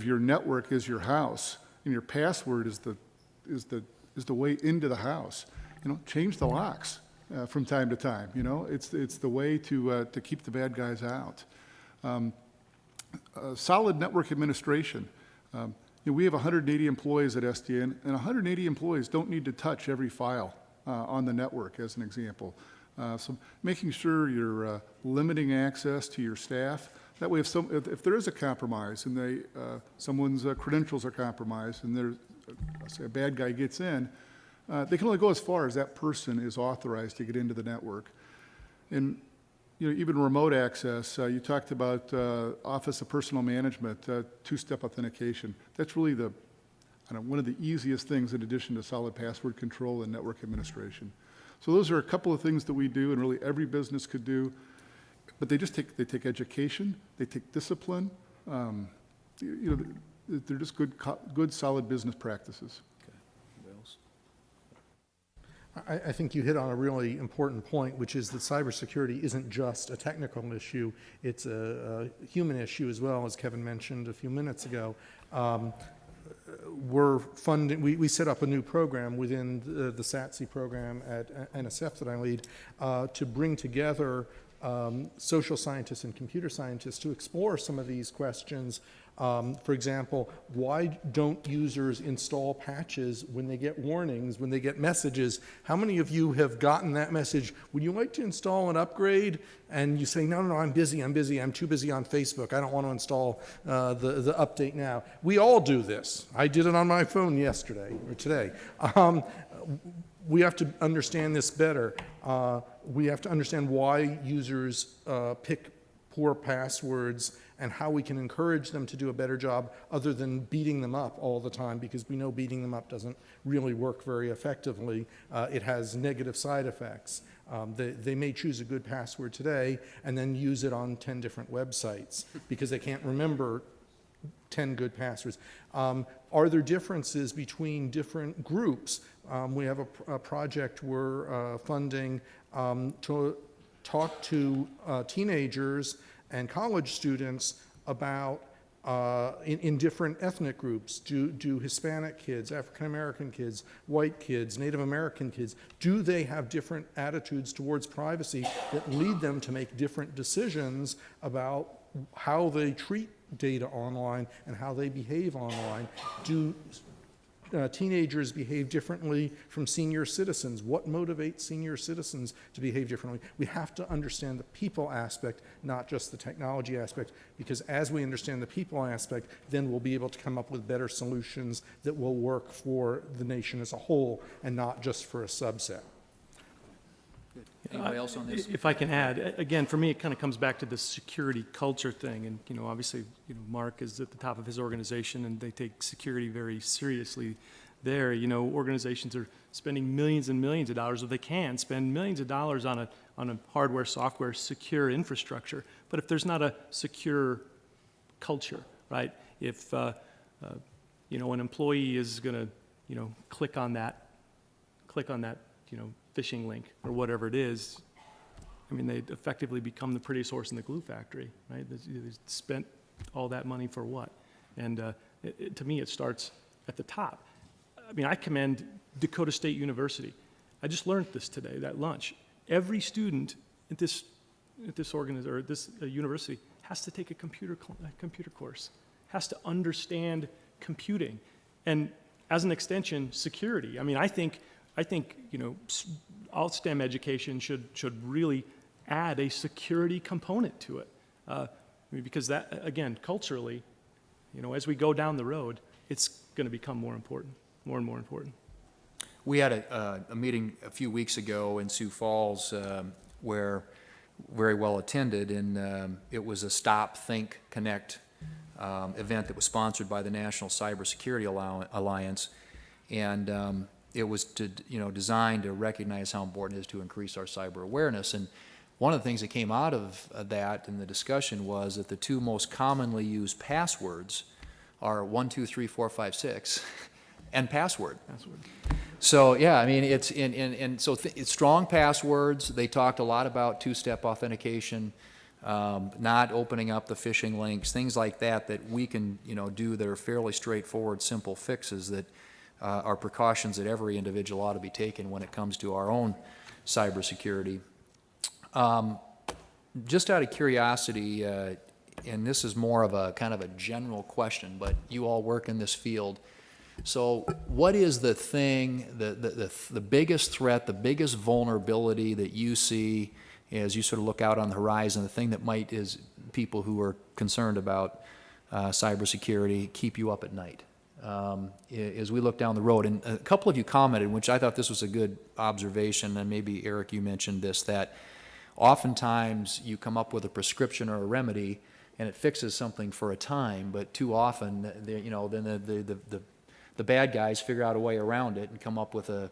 your network as your house, and your password is the way into the house, you know, change the locks from time to time. You know, it's the way to keep the bad guys out. Solid network administration. You know, we have 180 employees at SDN, and 180 employees don't need to touch every file on the network, as an example. So making sure you're limiting access to your staff. That way, if there is a compromise and someone's credentials are compromised and there's, say, a bad guy gets in, they can only go as far as that person is authorized to get into the network. And you know, even remote access, you talked about Office of Personnel Management, two-step authentication. That's really one of the easiest things in addition to solid password control and network administration. So those are a couple of things that we do, and really every business could do. But they take education, they take discipline. You know, they're just good, solid business practices. I think you hit on a really important point, which is that cybersecurity isn't just a technical issue, it's a human issue as well, as Kevin mentioned a few minutes ago. We're funding, we set up a new program within the SATC program at NSF that I lead to bring together social scientists and computer scientists to explore some of these questions. For example, why don't users install patches when they get warnings, when they get messages? How many of you have gotten that message, would you like to install an upgrade? And you say, no, I'm busy, I'm too busy on Facebook, I don't want to install the update now. We all do this. I did it on my phone yesterday, or today. We have to understand this better. We have to understand why users pick poor passwords and how we can encourage them to do a better job other than beating them up all the time, because we know beating them up doesn't really work very effectively. It has negative side effects. They may choose a good password today and then use it on 10 different websites because they can't remember 10 good passwords. Are there differences between different groups? We have a project we're funding to talk to teenagers and college students about in different ethnic groups. Do Hispanic kids, African American kids, white kids, Native American kids, do they have different attitudes towards privacy that lead them to make different decisions about how they treat data online and how they behave online? Do teenagers behave differently from senior citizens? What motivates senior citizens to behave differently? We have to understand the people aspect, not just the technology aspect, because as we understand the people aspect, then we'll be able to come up with better solutions that will work for the nation as a whole and not just for a subset. Anybody else on this? If I can add, again, for me, it kind of comes back to the security culture thing. And, you know, obviously, you know, Mark is at the top of his organization and they take security very seriously there. You know, organizations are spending millions and millions of dollars, or they can spend millions of dollars on a hardware, software, secure infrastructure. But if there's not a secure culture, right? If, you know, an employee is going to, you know, click on that, you know, phishing link or whatever it is, I mean, they effectively become the prettiest horse in the glue factory, right? They spent all that money for what? And to me, it starts at the top. I mean, I commend Dakota State University. I just learned this today at lunch. Every student at this university has to take a computer course, has to understand computing, and as an extension, security. I mean, I think you know, all STEM education should really add a security component to it. I mean, because that, again, culturally, you know, as we go down the road, it's going to become more important, more and more important. We had a meeting a few weeks ago in Sioux Falls where very well attended, and it was a Stop, Think, Connect event that was sponsored by the National Cybersecurity Alliance. And it was designed to recognize how important it is to increase our cyber awareness. And one of the things that came out of that in the discussion was that the two most commonly used passwords are 1, 2, 3, 4, 5, 6 and password. So yeah, I mean, it's it's strong passwords. They talked a lot about two-step authentication, not opening up the phishing links, things like that we can do that are fairly straightforward, simple fixes that are precautions that every individual ought to be taking when it comes to our own cybersecurity. Just out of curiosity, and this is more of a kind of a general question, but you all work in this field. So what is the thing, the biggest threat, the biggest vulnerability that you see as you sort of look out on the horizon, the thing that might, is people who are concerned about cybersecurity, keep you up at night? As we look down the road, and a couple of you commented, which I thought this was a good observation, and maybe Eric, you mentioned this, that oftentimes you come up with a prescription or a remedy and it fixes something for a time, but too often, then the bad guys figure out a way around it and come up with a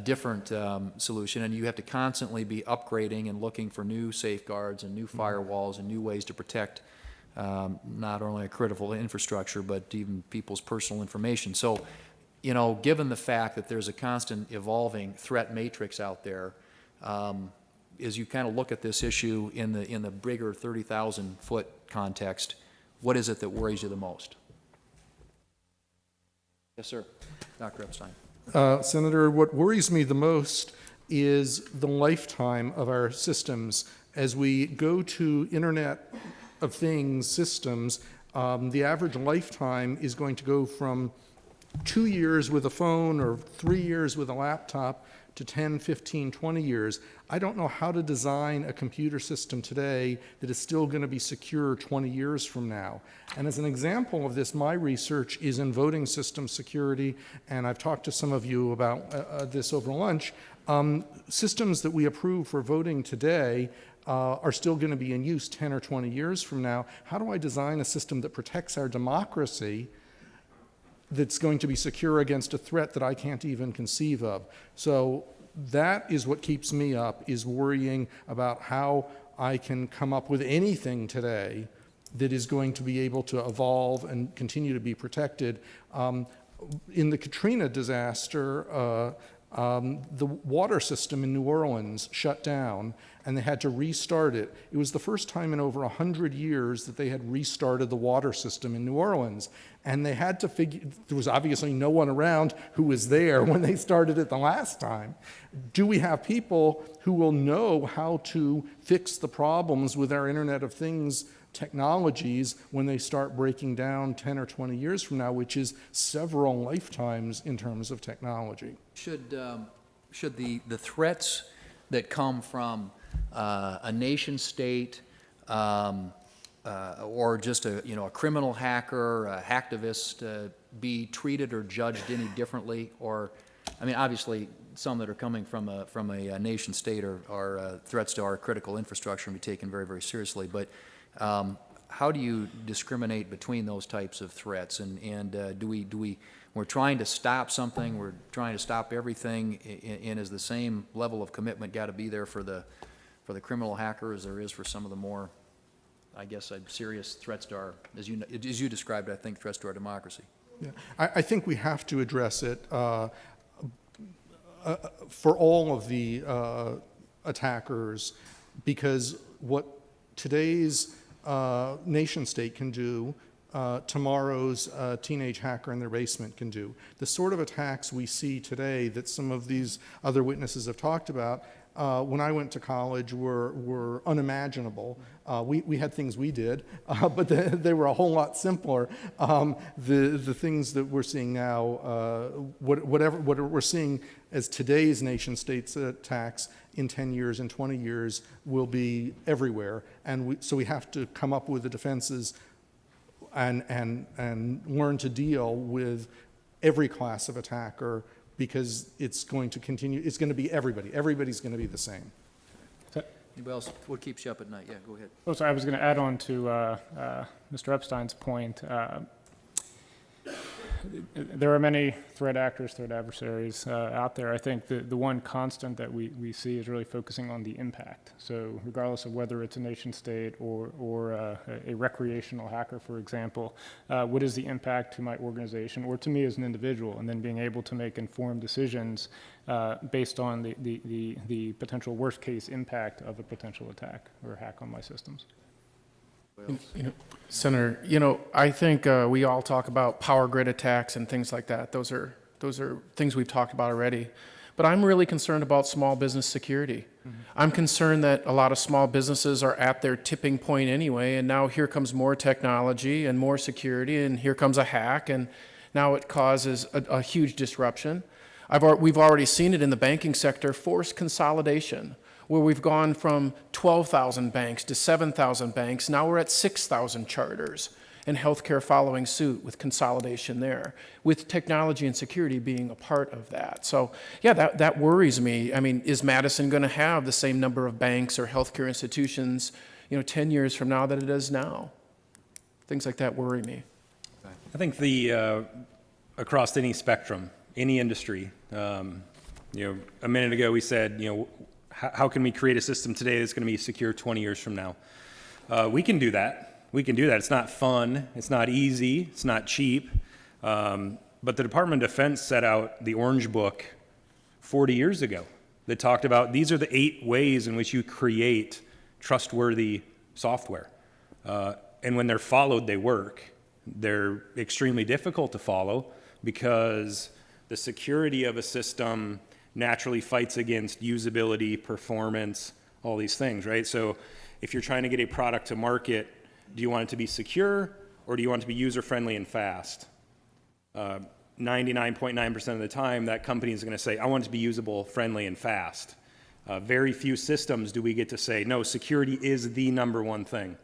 different solution, and you have to constantly be upgrading and looking for new safeguards and new firewalls and new ways to protect not only a critical infrastructure, but even people's personal information. So, given the fact that there's a constant evolving threat matrix out there, as you kind of look at this issue in the bigger 30,000-foot context, what is it that worries you the most? Yes, sir. Dr. Epstein. Senator, what worries me the most is the lifetime of our systems. As we go to Internet of Things systems, the average lifetime is going to go from 2 years with a phone or 3 years with a laptop to 10, 15, 20 years. I don't know how to design a computer system today that is still going to be secure 20 years from now. And as an example of this, my research is in voting system security, and I've talked to some of you about this over lunch. Systems that we approve for voting today are still going to be in use 10 or 20 years from now. How do I design a system that protects our democracy that's going to be secure against a threat that I can't even conceive of? So that is what keeps me up, is worrying about how I can come up with anything today that is going to be able to evolve and continue to be protected. In the Katrina disaster, the water system in New Orleans shut down, and they had to restart it. It was the first time in over 100 years that they had restarted the water system in New Orleans. And they had to figure, there was obviously no one around who was there when they started it the last time. Do we have people who will know how to fix the problems with our Internet of Things technologies when they start breaking down 10 or 20 years from now, which is several lifetimes in terms of technology? Should the threats that come from a nation state or just a criminal hacker, a hacktivist, be treated or judged any differently? Or, I mean, obviously, some that are coming from a nation state are threats to our critical infrastructure and be taken very, very seriously. But how do you discriminate between those types of threats? And do we we're trying to stop something, we're trying to stop everything, and is the same level of commitment got to be there for the criminal hacker as there is for some of the more, I guess, serious threats to our, as you described, I think, threats to our democracy? Yeah. I think we have to address it for all of the attackers, because what today's nation state can do, tomorrow's teenage hacker in their basement can do. The sort of attacks we see today that some of these other witnesses have talked about, when I went to college were unimaginable. We had things we did, but they were a whole lot simpler. The things that we're seeing now, what we're seeing as today's nation states attacks in 10 years and 20 years will be everywhere. And so we have to come up with the defenses and learn to deal with every class of attacker, because it's going to continue, it's going to be everybody. Everybody's going to be the same. Anybody else? What keeps you up at night? Yeah, go ahead. Oh, sorry, I was going to add on to Mr. Epstein's point. there are many threat actors, threat adversaries out there. I think the one constant that we see is really focusing on the impact. So regardless of whether it's a nation state or a recreational hacker, for example, what is the impact to my organization or to me as an individual, and then being able to make informed decisions based on the potential worst case impact of a potential attack or hack on my systems. Senator, I think we all talk about power grid attacks and things like that. Those are things we've talked about already. But I'm really concerned about small business security. Mm-hmm. I'm concerned that a lot of small businesses are at their tipping point anyway, and now here comes more technology and more security, and here comes a hack, and now it causes a huge disruption. We've already seen it in the banking sector, forced consolidation, where we've gone from 12,000 banks to 7,000 banks. Now we're at 6,000 charters, and healthcare following suit with consolidation there, with technology and security being a part of that. So yeah, that worries me. I mean, is Madison going to have the same number of banks or healthcare institutions, 10 years from now that it is now? Things like that worry me. I think across any spectrum, any industry, a minute ago we said, how can we create a system today that's going to be secure 20 years from now? We can do that. It's not fun. It's not easy. It's not cheap. But the Department of Defense set out the Orange Book 40 years ago that talked about these are the 8 ways in which you create trustworthy software. And when they're followed, they work. They're extremely difficult to follow because the security of a system naturally fights against usability, performance, all these things, right? So if you're trying to get a product to market, do you want it to be secure or do you want it to be user-friendly and fast? 99.9% of the time, that company is going to say, I want it to be usable, friendly, and fast. Very few systems do we get to say, no, security is the number one thing.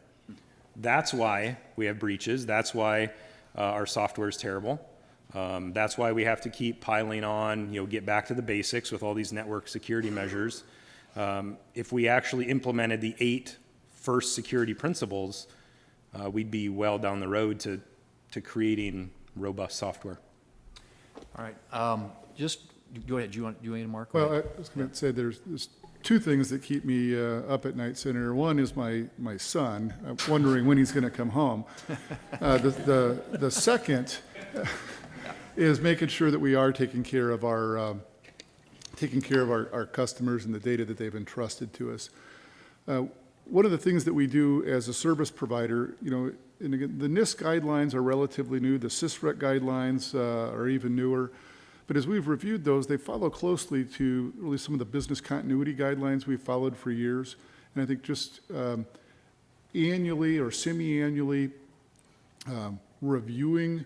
That's why we have breaches. That's why our software is terrible. That's why we have to keep piling on, get back to the basics with all these network security measures. If we actually implemented the 8 first security principles, we'd be well down the road to creating robust software. All right. Just go ahead. Do you want to, Mark? Well, I was going to say there's 2 things that keep me up at night, Senator. One is my son. I'm wondering when he's going to come home. The second is making sure that we are taking care of our customers and the data that they've entrusted to us. One of the things that we do as a service provider, and again, the NIST guidelines are relatively new. The CISREC guidelines are even newer. But as we've reviewed those, they follow closely to really some of the business continuity guidelines we've followed for years. And I think just annually or semi-annually reviewing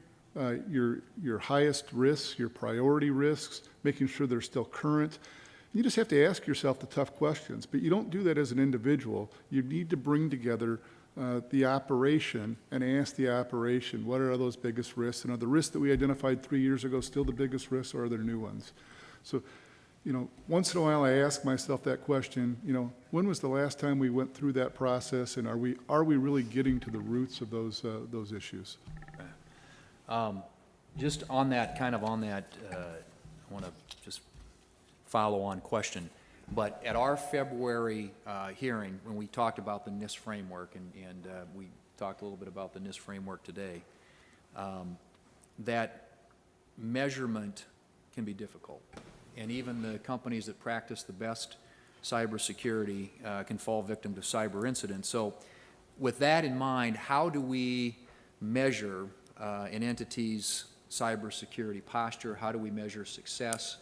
your highest risks, your priority risks, making sure they're still current. You just have to ask yourself the tough questions, but you don't do that as an individual. You need to bring together the operation and ask the operation, what are those biggest risks? And are the risks that we identified 3 years ago still the biggest risks, or are there new ones? So, once in a while I ask myself that question, when was the last time we went through that process, and are we really getting to the roots of those issues? Just on that, I want to just follow on question. But at our February hearing, when we talked about the NIST framework, and we talked a little bit about the NIST framework today, that measurement can be difficult. And even the companies that practice the best cybersecurity can fall victim to cyber incidents. So with that in mind, how do we measure an entity's cybersecurity posture? How do we measure success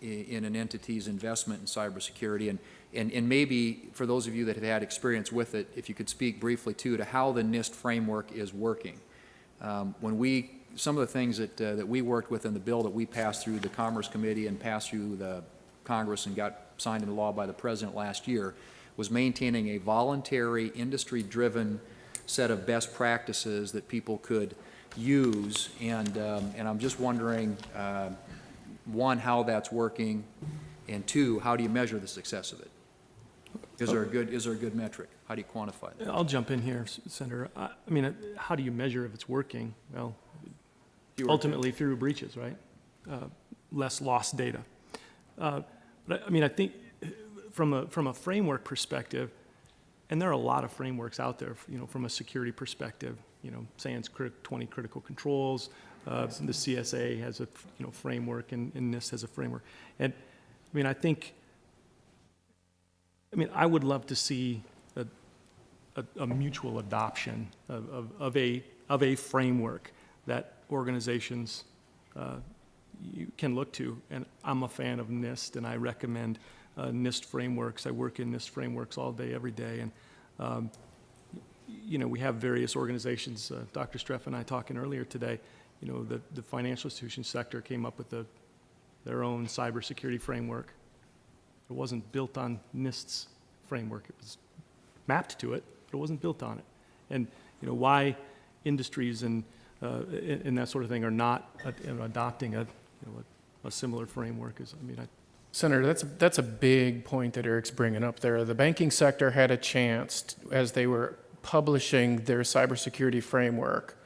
in an entity's investment in cybersecurity? And maybe for those of you that have had experience with it, if you could speak briefly too to how the NIST framework is working. Some of the things that we worked with in the bill that we passed through the Commerce Committee and passed through the Congress and got signed into law by the President last year was maintaining a voluntary, industry-driven set of best practices that people could use. And I'm just wondering, one, how that's working, and 2, how do you measure the success of it? Is there a good metric? How do you quantify that? I'll jump in here, Senator. How do you measure if it's working? Well, ultimately through breaches, right? Less lost data. But I mean, I think from a framework perspective, and there are a lot of frameworks out there, from a security perspective, SANS 20 critical controls, the CSA has a framework, and NIST has a framework. And I mean, I would love to see a mutual adoption of a framework that organizations you can look to. And I'm a fan of NIST, and I recommend NIST frameworks. I work in NIST frameworks all day, every day. And, we have various organizations, Dr. Streff and I talking earlier today, the financial institution sector came up with their own cybersecurity framework. It wasn't built on NIST's framework. It was mapped to it, but it wasn't built on it. And, why industries and that sort of thing are not adopting a similar framework is, Senator, that's a big point that Eric's bringing up there. The banking sector had a chance, as they were publishing their cybersecurity framework,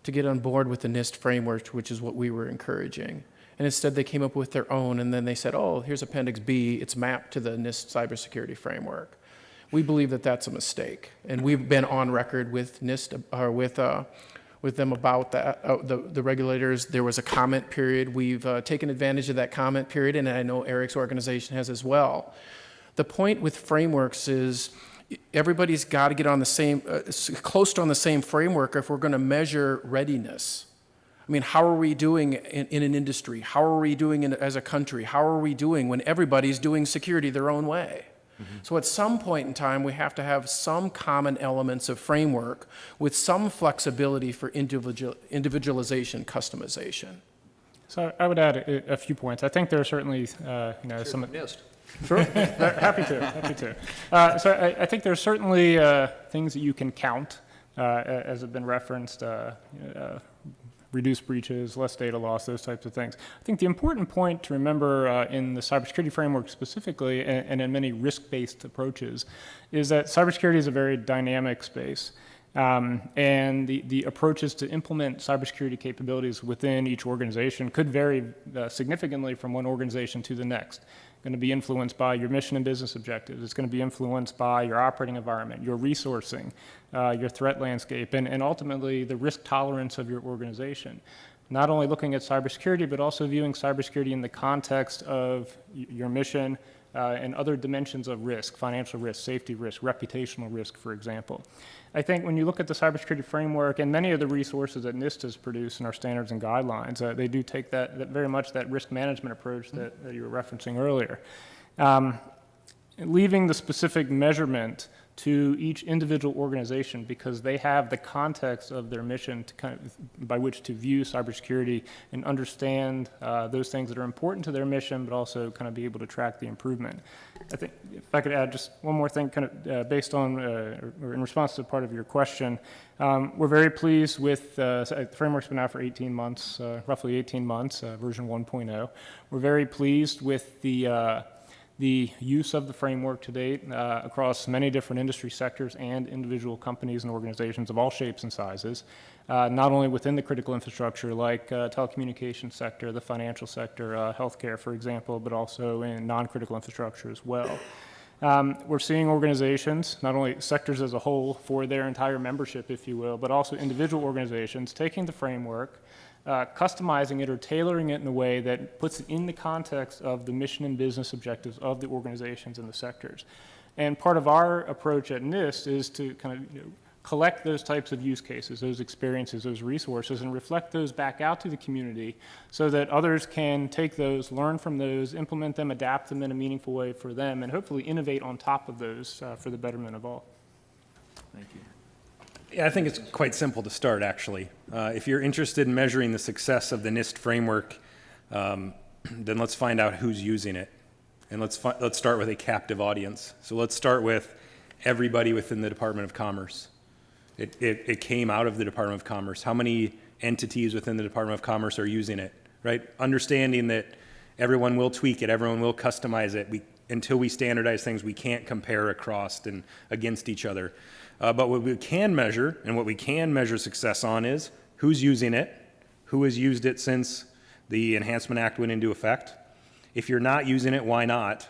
to get on board with the NIST framework, which is what we were encouraging. And instead, they came up with their own, and then they said, oh, here's Appendix B. It's mapped to the NIST cybersecurity framework. We believe that that's a mistake, and we've been on record with NIST, or with them about that, the regulators. There was a comment period. We've taken advantage of that comment period, and I know Eric's organization has as well. The point with frameworks is everybody's got to get on the same, close to on the same framework if we're going to measure readiness. I mean, how are we doing in an industry? How are we doing as a country? How are we doing when everybody's doing security their own way? So at some point in time, we have to have some common elements of framework with some flexibility for individualization, customization. So I would add a few points. I think there are certainly, some NIST. Sure, happy to. So I think there are certainly things that you can count, as have been referenced, reduce breaches, less data loss, those types of things. I think the important point to remember in the cybersecurity framework specifically, and in many risk-based approaches, is that cybersecurity is a very dynamic space. And the approaches to implement cybersecurity capabilities within each organization could vary significantly from one organization to the next. Going to be influenced by your mission and business objectives. It's going to be influenced by your operating environment, your resourcing, your threat landscape, and ultimately the risk tolerance of your organization. Not only looking at cybersecurity, but also viewing cybersecurity in the context of your mission and other dimensions of risk, financial risk, safety risk, reputational risk, for example. I think when you look at the cybersecurity framework and many of the resources that NIST has produced in our standards and guidelines, they do take that very much that risk management approach that you were referencing earlier. Leaving the specific measurement to each individual organization because they have the context of their mission to by which to view cybersecurity and understand those things that are important to their mission, but also kind of be able to track the improvement. I think if I could add just one more thing, kind of based on or in response to part of your question, we're very pleased with the framework's been out for 18 months, roughly 18 months, version 1.0. We're very pleased with the use of the framework to date across many different industry sectors and individual companies and organizations of all shapes and sizes, not only within the critical infrastructure like telecommunications sector, the financial sector, healthcare, for example, but also in non-critical infrastructure as well. We're seeing organizations, not only sectors as a whole for their entire membership, if you will, but also individual organizations taking the framework, customizing it or tailoring it in a way that puts it in the context of the mission and business objectives of the organizations and the sectors. And part of our approach at NIST is to kind of collect those types of use cases, those experiences, those resources, and reflect those back out to the community so that others can take those, learn from those, implement them, adapt them in a meaningful way for them, and hopefully innovate on top of those for the betterment of all. Thank you. Yeah, I think it's quite simple to start, actually. If you're interested in measuring the success of the NIST framework, then let's find out who's using it. And let's start with a captive audience. So let's start with everybody within the Department of Commerce. It came out of the Department of Commerce. How many entities within the Department of Commerce are using it, right? Understanding that everyone will tweak it, everyone will customize it. Until we standardize things, we can't compare across and against each other. But what we can measure, and what we can measure success on is who's using it, who has used it since the Enhancement Act went into effect. If you're not using it, why not?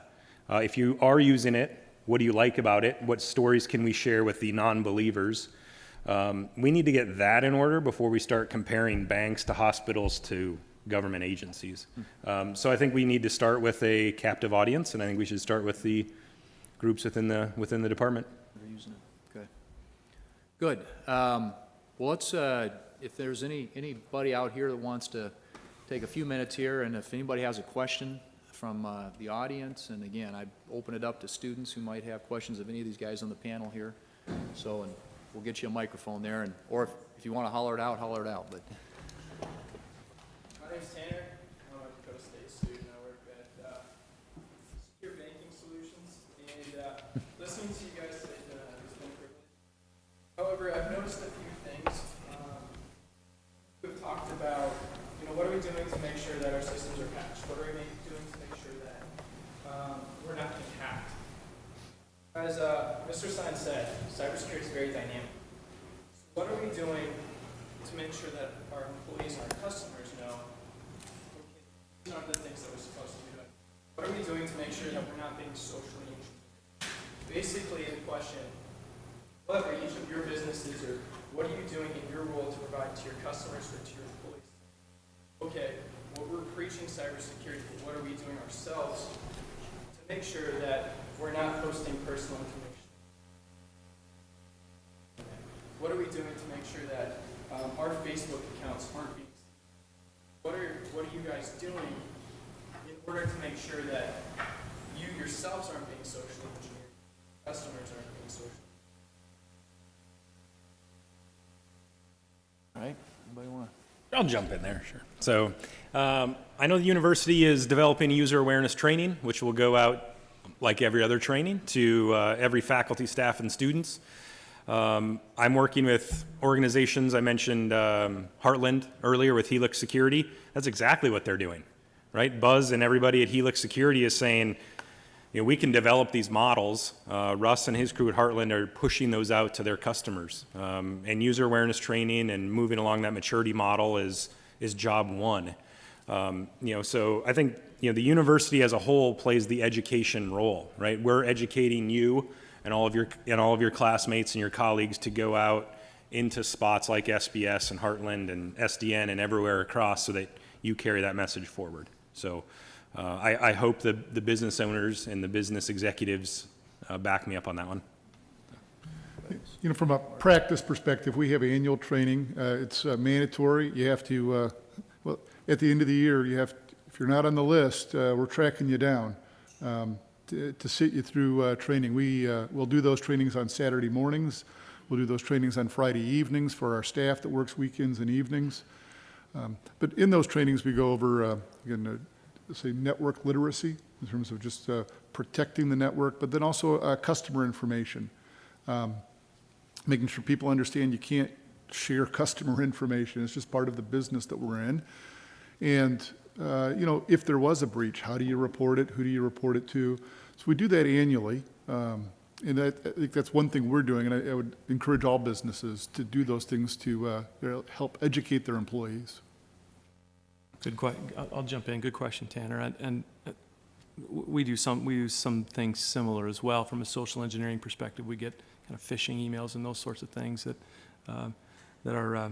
If you are using it, what do you like about it? What stories can we share with the non-believers? We need to get that in order before we start comparing banks to hospitals to government agencies. So I think we need to start with a captive audience, and I think we should start with the groups within the department. They're using it. Okay. Good. Well, let's, if there's anybody out here that wants to take a few minutes here, and if anybody has a question from the audience, and again, I open it up to students who might have questions of any of these guys on the panel here. So, and we'll get you a microphone there, and or if you want to holler it out, But My name's Tanner. I'm a Dakota State student. I work at Secure Banking Solutions, and listening to you guys today has been a privilege. However, I've noticed a few things. We've talked about, what are we doing to make sure that our systems are patched? What are we doing to make sure that we're not getting hacked? As Mr. Stein said, cybersecurity is very dynamic. So what are we doing to make sure that our employees and our customers know, okay, these aren't the things that we're supposed to be doing? What are we doing to make sure that we're not being socially intrusive? Basically, the question, what are each of your businesses, or what are you doing in your role to provide to your customers or to your employees? Okay, well, we're preaching cybersecurity, but what are we doing ourselves to make sure that we're not posting personal information? What are we doing to make sure that our Facebook accounts aren't being What are you guys doing in order to make sure that you yourselves aren't being socially engineered, customers aren't being socially? all right, anybody want to? I'll jump in there, sure. So I know the university is developing user awareness training, which will go out like every other training to every faculty, staff, and students. I'm working with organizations. I mentioned Heartland earlier with Helix Security. That's exactly what they're doing, right? Buzz and everybody at Helix Security is saying, we can develop these models. Russ and his crew at Heartland are pushing those out to their customers. And user awareness training and moving along that maturity model is job one. So I think the university as a whole plays the education role, right? We're educating you and all of your classmates and your colleagues to go out into spots like SBS and Heartland and SDN and everywhere across, so that you carry that message forward. So I hope the business owners and the business executives back me up on that one. From a practice perspective, we have annual training. It's mandatory. You have to, at the end of the year, if you're not on the list, we're tracking you down to sit you through training. We'll do those trainings on Saturday mornings. We'll do those trainings on Friday evenings for our staff that works weekends and evenings. But in those trainings, we go over, say, network literacy in terms of just protecting the network, but then also customer information. Making sure people understand you can't share customer information. It's just part of the business that we're in. And, if there was a breach, how do you report it? Who do you report it to? So we do that annually. And I think that's one thing we're doing, and I would encourage all businesses to do those things to help educate their employees. I'll jump in. Good question, Tanner. And we use some things similar as well from a social engineering perspective. We get kind of phishing emails and those sorts of things that are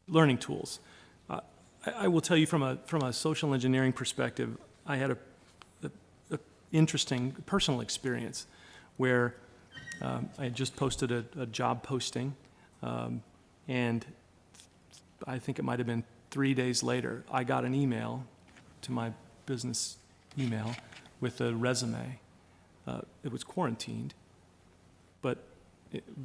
learning tools. I will tell you from a social engineering perspective, I had a interesting personal experience where I had just posted a job posting, and I think it might have been 3 days later, I got an email to my business email with a resume. It was quarantined, but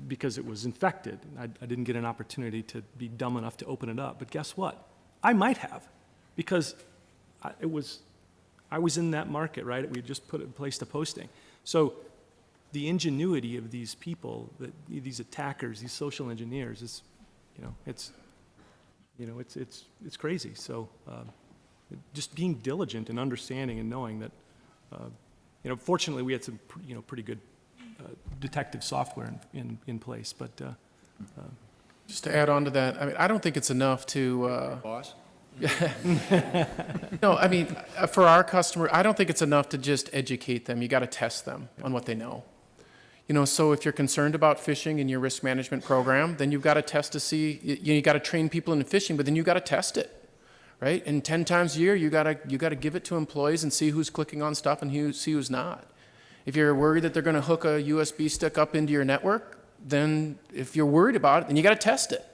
because it was infected, I didn't get an opportunity to be dumb enough to open it up. But guess what? I might have, because I was in that market, right? We just placed a posting. So the ingenuity of these people, these attackers, these social engineers, is, it's crazy. So just being diligent and understanding and knowing that, fortunately we had some, pretty good detective software in place, but Just to add on to that, I mean, I don't think it's enough to, Boss? no, I mean, for our customer, I don't think it's enough to just educate them. You got to test them on what they know. You know, so if you're concerned about phishing in your risk management program, then you've got to test to see, you got to train people in phishing, but then you got to test it, right? And 10 times a year, you got to give it to employees and see who's clicking on stuff and see who's not. If you're worried that they're going to hook a USB stick up into your network, then if you're worried about it, then you got to test it.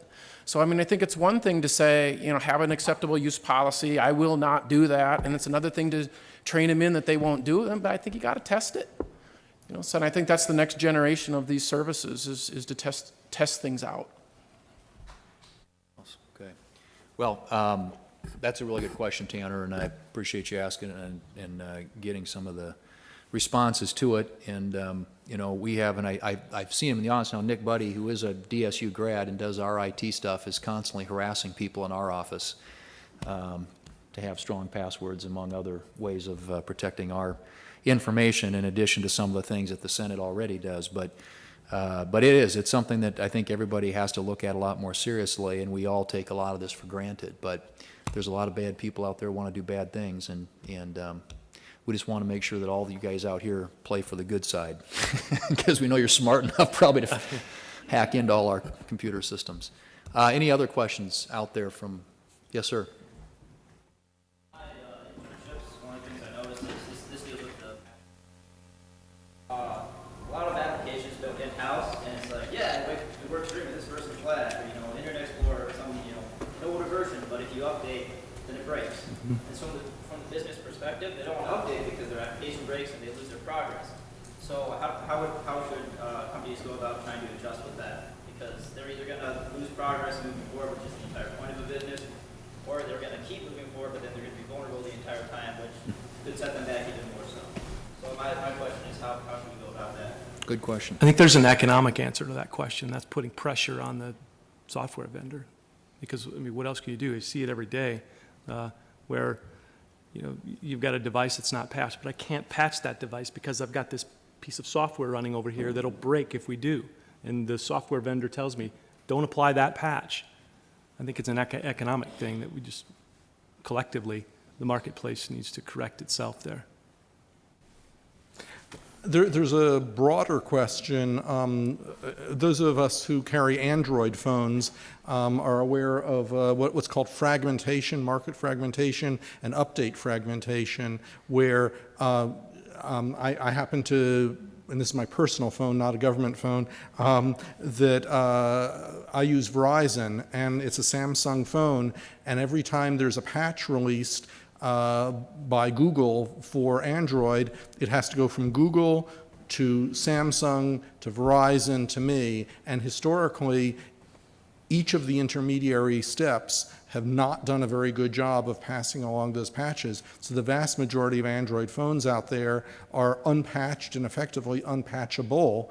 So, I mean, I think it's one thing to say, you know, have an acceptable use policy. I will not do that. And it's another thing to train them in that they won't do it. But I think you got to test it. You know, so and I think that's the next generation of these services is to test things out. Okay. Well, that's a really good question, Tanner, and I appreciate you asking and getting some of the responses to it. And, you know, we have, and I've seen him in the office now, Nick Buddy, who is a DSU grad and does our IT stuff, is constantly harassing people in our office to have strong passwords, among other ways of protecting our information, in addition to some of the things that the Senate already does. But it's something that I think everybody has to look at a lot more seriously, and we all take a lot of this for granted. But there's a lot of bad people out there who want to do bad things, and we just want to make sure that all of you guys out here play for the good side, because we know you're smart enough probably to hack into all our computer systems. Any other questions out there from, yes, sir? Internships, one of the things I noticed is this deals with a lot of applications built in-house, and it's like, yeah, it works great with this version of Flash, or, you know, Internet Explorer, or some, you know, older version, but if you update, then it breaks. And so from the business perspective, they don't want to update because their application breaks and they lose their progress. So how should companies go about trying to adjust with that? Because they're either going to lose progress moving forward, which is the entire point of a business, or they're going to keep moving forward, but then they're going to be vulnerable the entire time, which could set them back even more so. So my question is, how should we go about that? Good question. I think there's an economic answer to that question. That's putting pressure on the software vendor. Because, I mean, what else can you do? You see it every day where, you know, you've got a device that's not patched, but I can't patch that device because I've got this piece of software running over here that'll break if we do. And the software vendor tells me, don't apply that patch. I think it's an economic thing that we just collectively, the marketplace needs to correct itself there. There's a broader question. Those of us who carry Android phones are aware of what's called fragmentation, market fragmentation, and update fragmentation, where I happen to, and this is my personal phone, not a government phone, that I use Verizon, and it's a Samsung phone, and every time there's a patch released by Google for Android, it has to go from Google to Samsung to Verizon to me, and historically, each of the intermediary steps have not done a very good job of passing along those patches. So the vast majority of Android phones out there are unpatched and effectively unpatchable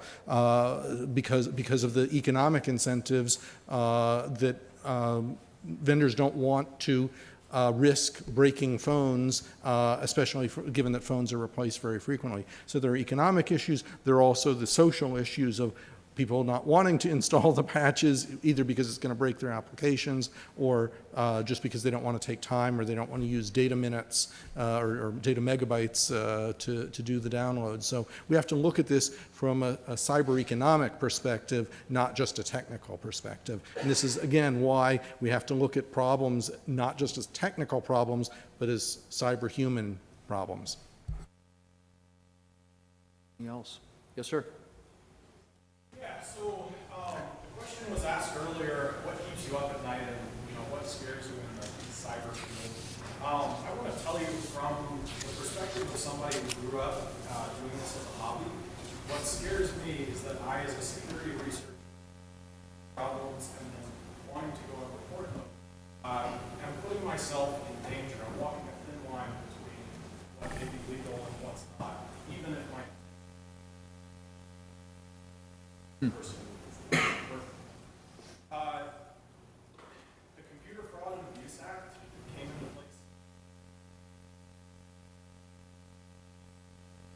because of the economic incentives that vendors don't want to risk breaking phones, especially given that phones are replaced very frequently. So there are economic issues. There are also the social issues of people not wanting to install the patches, either because it's going to break their applications or just because they don't want to take time or they don't want to use data minutes or data megabytes to do the download. So we have to look at this from a cyber economic perspective, not just a technical perspective. And this is, again, why we have to look at problems not just as technical problems, but as cyber human problems. Anything else? Yes, sir. Yeah, so the question was asked earlier, what keeps you up at night and, you know, what scares you in the cyber field? I want to tell you from the perspective of somebody who grew up doing this as a hobby, what scares me is that I, as a security researcher, problems and then wanting to go and report them, am putting myself in danger. I'm walking a thin line between what may be legal and what's not, even if my person is perfect. The Computer Fraud and Abuse Act came into place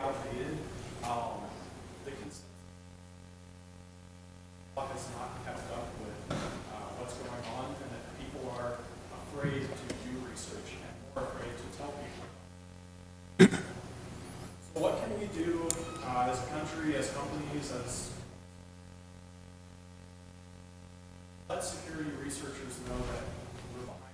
outdated. The consensus has not kept up with do as a country, as companies, as let security researchers know that we're behind?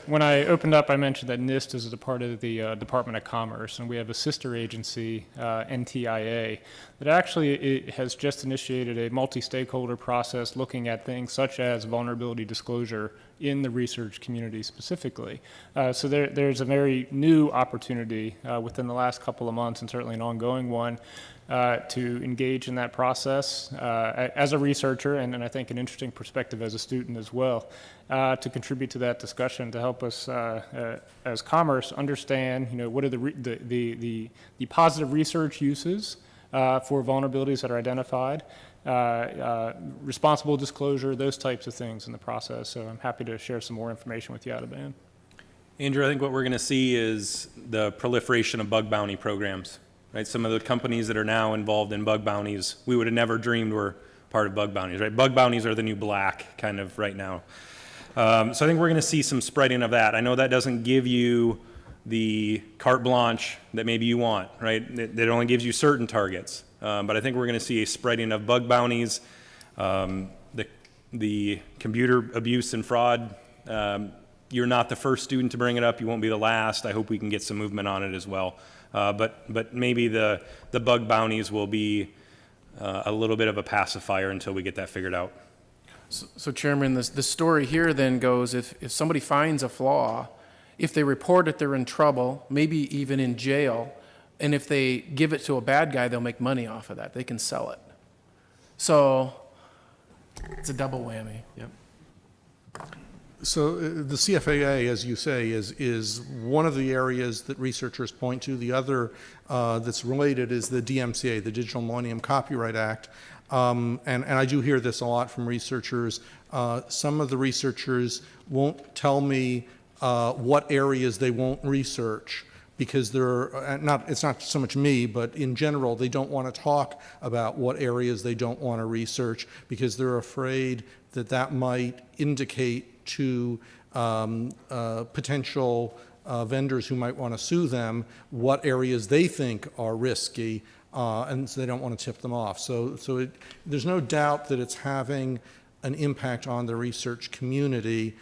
When I opened up, I mentioned that NIST is a part of the Department of Commerce, and we have a sister agency, NTIA, that actually it has just initiated a multi-stakeholder process looking at things such as vulnerability disclosure in the research community specifically. So there's a very new opportunity within the last couple of months, and certainly an ongoing one, to engage in that process as a researcher, and I think an interesting perspective as a student as well, to contribute to that discussion, to help us as commerce understand, what are the positive research uses for vulnerabilities that are identified, responsible disclosure, those types of things in the process. So I'm happy to share some more information with you out of band. Andrew, I think what we're going to see is the proliferation of bug bounty programs. Right, some of the companies that are now involved in bug bounties, we would have never dreamed were part of bug bounties, right? Bug bounties are the new black kind of right now. So I think we're going to see some spreading of that. I know that doesn't give you the carte blanche that maybe you want, right? It only gives you certain targets. But I think we're going to see a spreading of bug bounties, the computer abuse and fraud. You're not the first student to bring it up. You won't be the last. I hope we can get some movement on it as well. But maybe the bug bounties will be a little bit of a pacifier until we get that figured out. So Chairman, the story here then goes, if somebody finds a flaw, if they report it, they're in trouble, maybe even in jail, and if they give it to a bad guy, they'll make money off of that. They can sell it. So it's a double whammy. Yep. So the CFAA, as you say, is one of the areas that researchers point to. The other that's related is the DMCA, the Digital Millennium Copyright Act. And I do hear this a lot from researchers. Some of the researchers won't tell me what areas they won't research because it's not so much me, but in general, they don't want to talk about what areas they don't want to research because they're afraid that that might indicate to potential vendors who might want to sue them what areas they think are risky, and so they don't want to tip them off. So there's no doubt that it's having an impact on the research community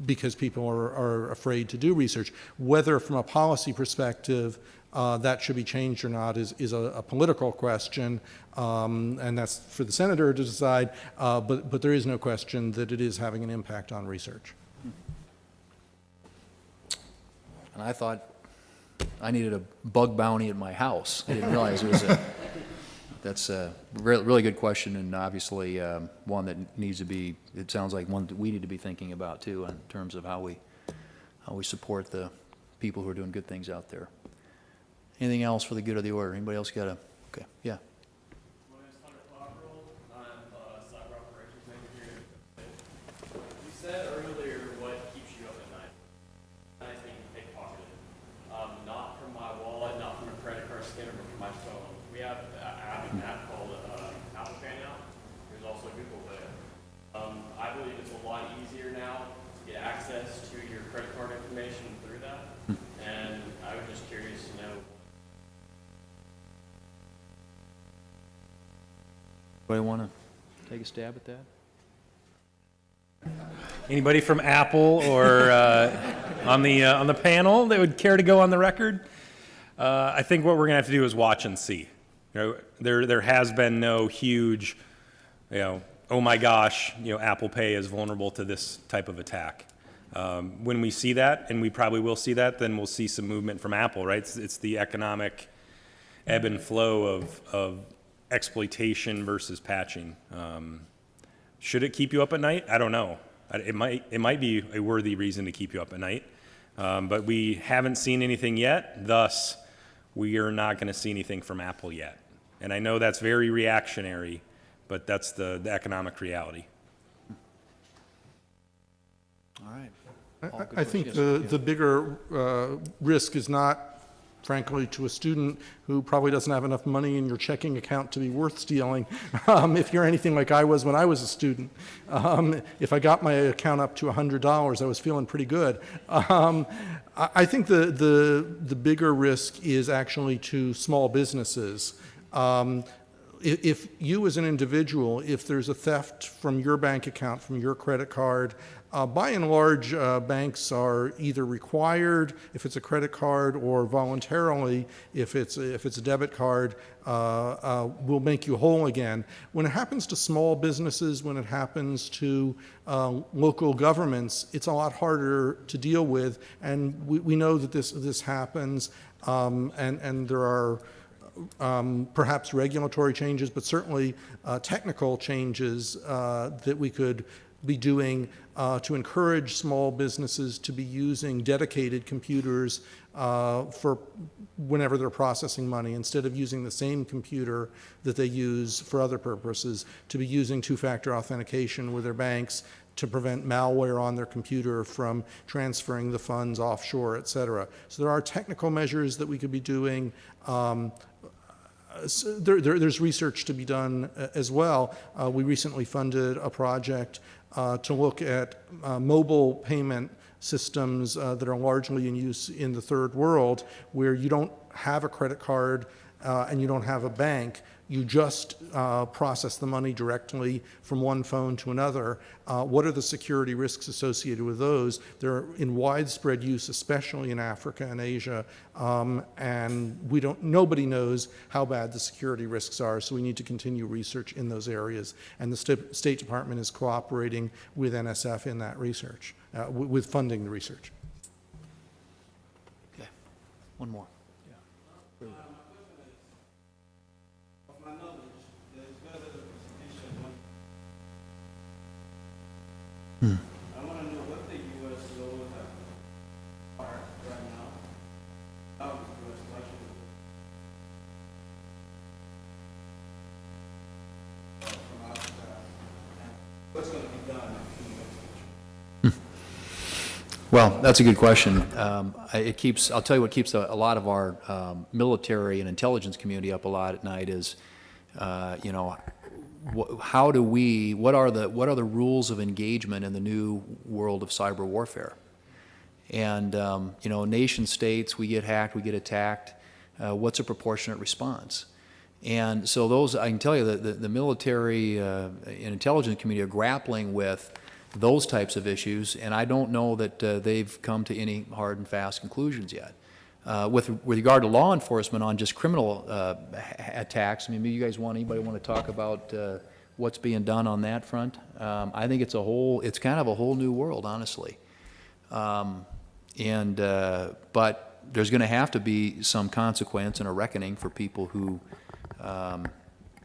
because people are afraid to do research. Whether from a policy perspective that should be changed or not is a political question, and that's for the senator to decide, but there is no question that it is having an impact on research. And I thought I needed a bug bounty at my house. I didn't realize it was that's a really good question, and obviously one that needs to be, it sounds like one that we need to be thinking about too in terms of how we support the people who are doing good things out there. Anything else for the good of the order? Anybody else got a, okay, yeah. My name is Hunter Cockrell. I'm a cyber operations manager here. You said earlier what keeps you up at night. Nice being pickpocketed. Not from my wallet, not from a credit card scanner, but from my phone. We have an app called Apple Pay now. There's also Google Pay. I believe it's a lot easier now to get access to your credit card information through that. And I was just curious to know. Anybody want to take a stab at that? Anybody from Apple or on the panel that would care to go on the record? I think what we're going to have to do is watch and see. There has been no huge, oh my gosh, Apple Pay is vulnerable to this type of attack. When we see that, and we probably will see that, then we'll see some movement from Apple, right? It's the economic ebb and flow of exploitation versus patching. Should it keep you up at night? I don't know. It might be a worthy reason to keep you up at night, but we haven't seen anything yet. Thus, we are not going to see anything from Apple yet. And I know that's very reactionary, but that's the economic reality. All right. I think the bigger risk is not frankly, to a student who probably doesn't have enough money in your checking account to be worth stealing, if you're anything like I was when I was a student. If I got my account up to $100, I was feeling pretty good. I think the bigger risk is actually to small businesses. If you as an individual, if there's a theft from your bank account, from your credit card, by and large, banks are either required, if it's a credit card, or voluntarily, if it's a debit card, will make you whole again. When it happens to small businesses, when it happens to local governments, it's a lot harder to deal with, and we know that this happens, and there are perhaps regulatory changes, but certainly technical changes that we could be doing to encourage small businesses to be using dedicated computers for whenever they're processing money, instead of using the same computer that they use for other purposes, to be using two-factor authentication with their banks to prevent malware on their computer from transferring the funds offshore, et cetera. So there are technical measures that we could be doing. There's research to be done as well. We recently funded a project to look at mobile payment systems that are largely in use in the third world, where you don't have a credit card and you don't have a bank. You just process the money directly from one phone to another. What are the security risks associated with those? They're in widespread use, especially in Africa and Asia, and nobody knows how bad the security risks are, so we need to continue research in those areas. And the State Department is cooperating with NSF in that research, with funding the research. Okay, one more. I want to know what the U.S. laws are right now. How the U.S. election from outside, and what's going to be done in the future. Well, that's a good question. I'll tell you what keeps a lot of our military and intelligence community up a lot at night is, what are the rules of engagement in the new world of cyber warfare? And, nation states, we get hacked, we get attacked. What's a proportionate response? And so I can tell you that the military and intelligence community are grappling with those types of issues, and I don't know that they've come to any hard and fast conclusions yet. With regard to law enforcement on just criminal attacks, I mean, maybe anybody want to talk about what's being done on that front? I think it's kind of a whole new world, honestly. But there's going to have to be some consequence and a reckoning for people who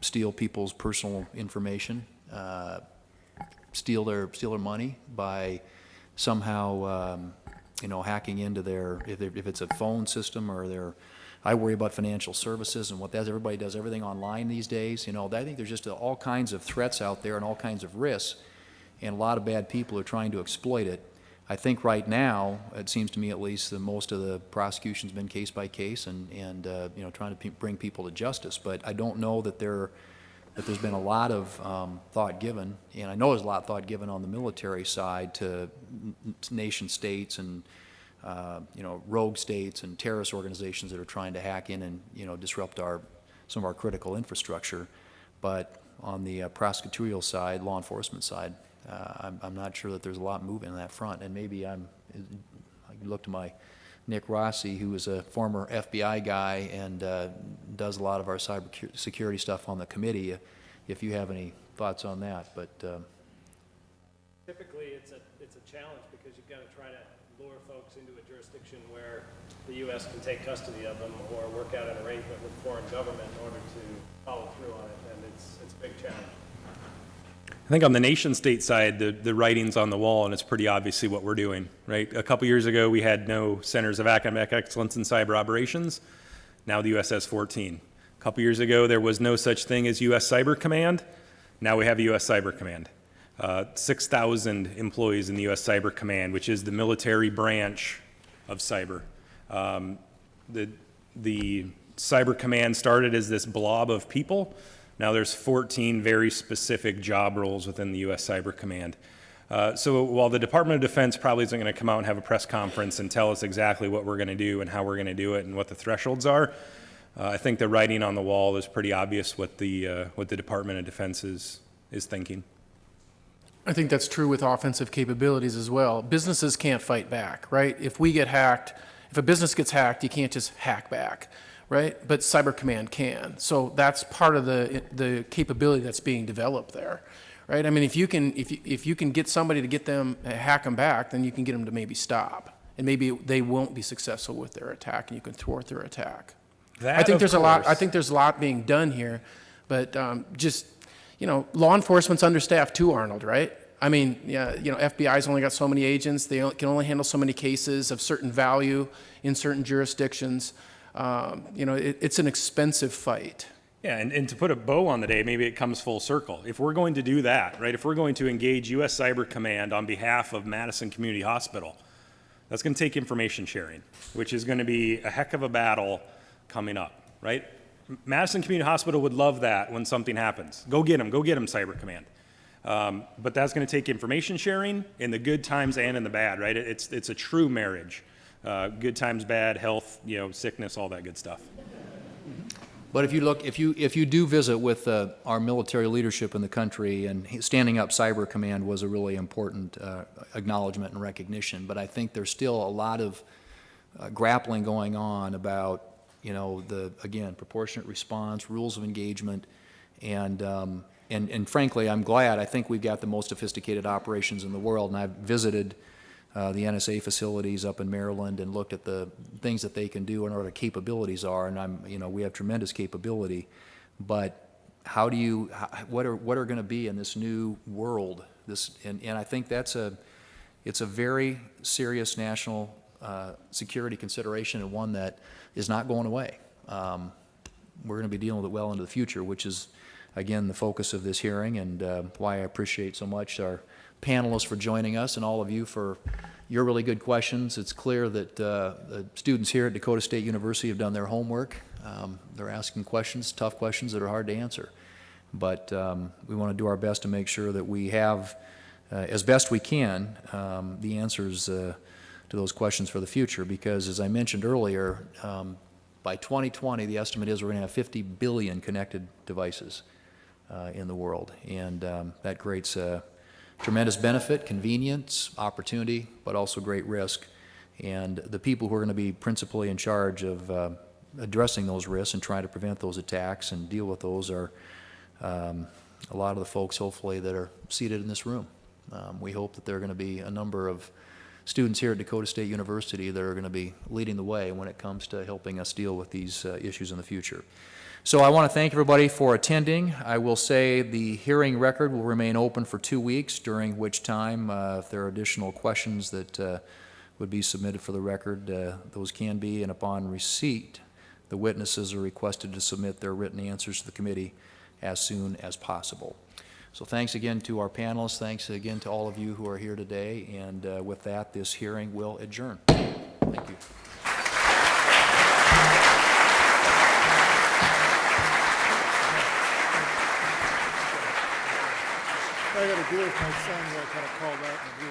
steal people's personal information, steal their money by somehow hacking into if it's a phone system or I worry about financial services and everybody does everything online these days. I think there's just all kinds of threats out there and all kinds of risks, and a lot of bad people are trying to exploit it. I think right now, it seems to me at least, that most of the prosecution's been case by case and trying to bring people to justice. But I don't know that there's been a lot of thought given, and I know there's a lot of thought given on the military side to nation states and rogue states and terrorist organizations that are trying to hack in and disrupt some of our critical infrastructure. But on the prosecutorial side, law enforcement side, I'm not sure that there's a lot moving on that front. And maybe I can look to my Nick Rossi, who is a former FBI guy and does a lot of our cybersecurity stuff on the committee, if you have any thoughts on that. But typically, it's a challenge because you've got to try to lure folks into a jurisdiction where the U.S. can take custody of them or work out an arrangement with foreign government in order to follow through on it, and it's a big challenge. I think on the nation state side, the writing's on the wall, and it's pretty obviously what we're doing, right? A couple years ago, we had no centers of academic excellence in cyber operations. Now the U.S. has 14. A couple years ago, there was no such thing as U.S. Cyber Command. Now we have a U.S. Cyber Command. 6,000 employees in the U.S. Cyber Command, which is the military branch of cyber. The the Cyber Command started as this blob of people. Now there's 14 very specific job roles within the U.S. Cyber Command. So while the Department of Defense probably isn't going to come out and have a press conference and tell us exactly what we're going to do and how we're going to do it and what the thresholds are, I think the writing on the wall is pretty obvious what the Department of Defense is thinking. I think that's true with offensive capabilities as well. Businesses can't fight back, right? If we get hacked, if a business gets hacked, you can't just hack back, right? But Cyber Command can. So that's part of the capability that's being developed there, right? I mean, if you can get somebody to get them, hack them back, then you can get them to maybe stop. And maybe they won't be successful with their attack, and you can thwart their attack. I think there's a lot being done here, but just, you know, law enforcement's understaffed too, Arnold, right? I mean, yeah, you know, FBI's only got so many agents. They can only handle so many cases of certain value in certain jurisdictions. You know, it's an expensive fight. Yeah, and to put a bow on the day, maybe it comes full circle. If we're going to do that, right, if we're going to engage U.S. Cyber Command on behalf of Madison Community Hospital, that's going to take information sharing, which is going to be a heck of a battle coming up, right? Madison Community Hospital would love that when something happens. Go get them, Cyber Command. But that's going to take information sharing in the good times and in the bad, right? It's a true marriage. Good times, bad, health, you know, sickness, all that good stuff. But if you do visit with our military leadership in the country, and standing up Cyber Command was a really important acknowledgement and recognition. But I think there's still a lot of grappling going on about, you know, again, proportionate response, rules of engagement, and frankly, I'm glad. I think we've got the most sophisticated operations in the world, and I've visited the NSA facilities up in Maryland and looked at the things that they can do and what their capabilities are, and we have tremendous capability. But what are going to be in this new world? And I think it's a very serious national security consideration, and one that is not going away. We're going to be dealing with it well into the future, which is, again, the focus of this hearing, and why I appreciate so much our panelists for joining us and all of you for your really good questions. It's clear that the students here at Dakota State University have done their homework. They're asking questions, tough questions that are hard to answer. But we want to do our best to make sure that we have, as best we can, the answers to those questions for the future. Because, as I mentioned earlier, by 2020, the estimate is we're going to have 50 billion connected devices in the world. And that creates tremendous benefit, convenience, opportunity, but also great risk. And the people who are going to be principally in charge of addressing those risks and trying to prevent those attacks and deal with those are a lot of the folks, hopefully, that are seated in this room. We hope that there are going to be a number of students here at Dakota State University that are going to be leading the way when it comes to helping us deal with these issues in the future. So I want to thank everybody for attending. I will say the hearing record will remain open for 2 weeks, during which time, if there are additional questions that would be submitted for the record, those can be, and upon receipt, the witnesses are requested to submit their written answers to the committee as soon as possible. So thanks again to our panelists. Thanks again to all of you who are here today. And with that, this hearing will adjourn. Thank you. I got to deal with my son that I kind of called out in the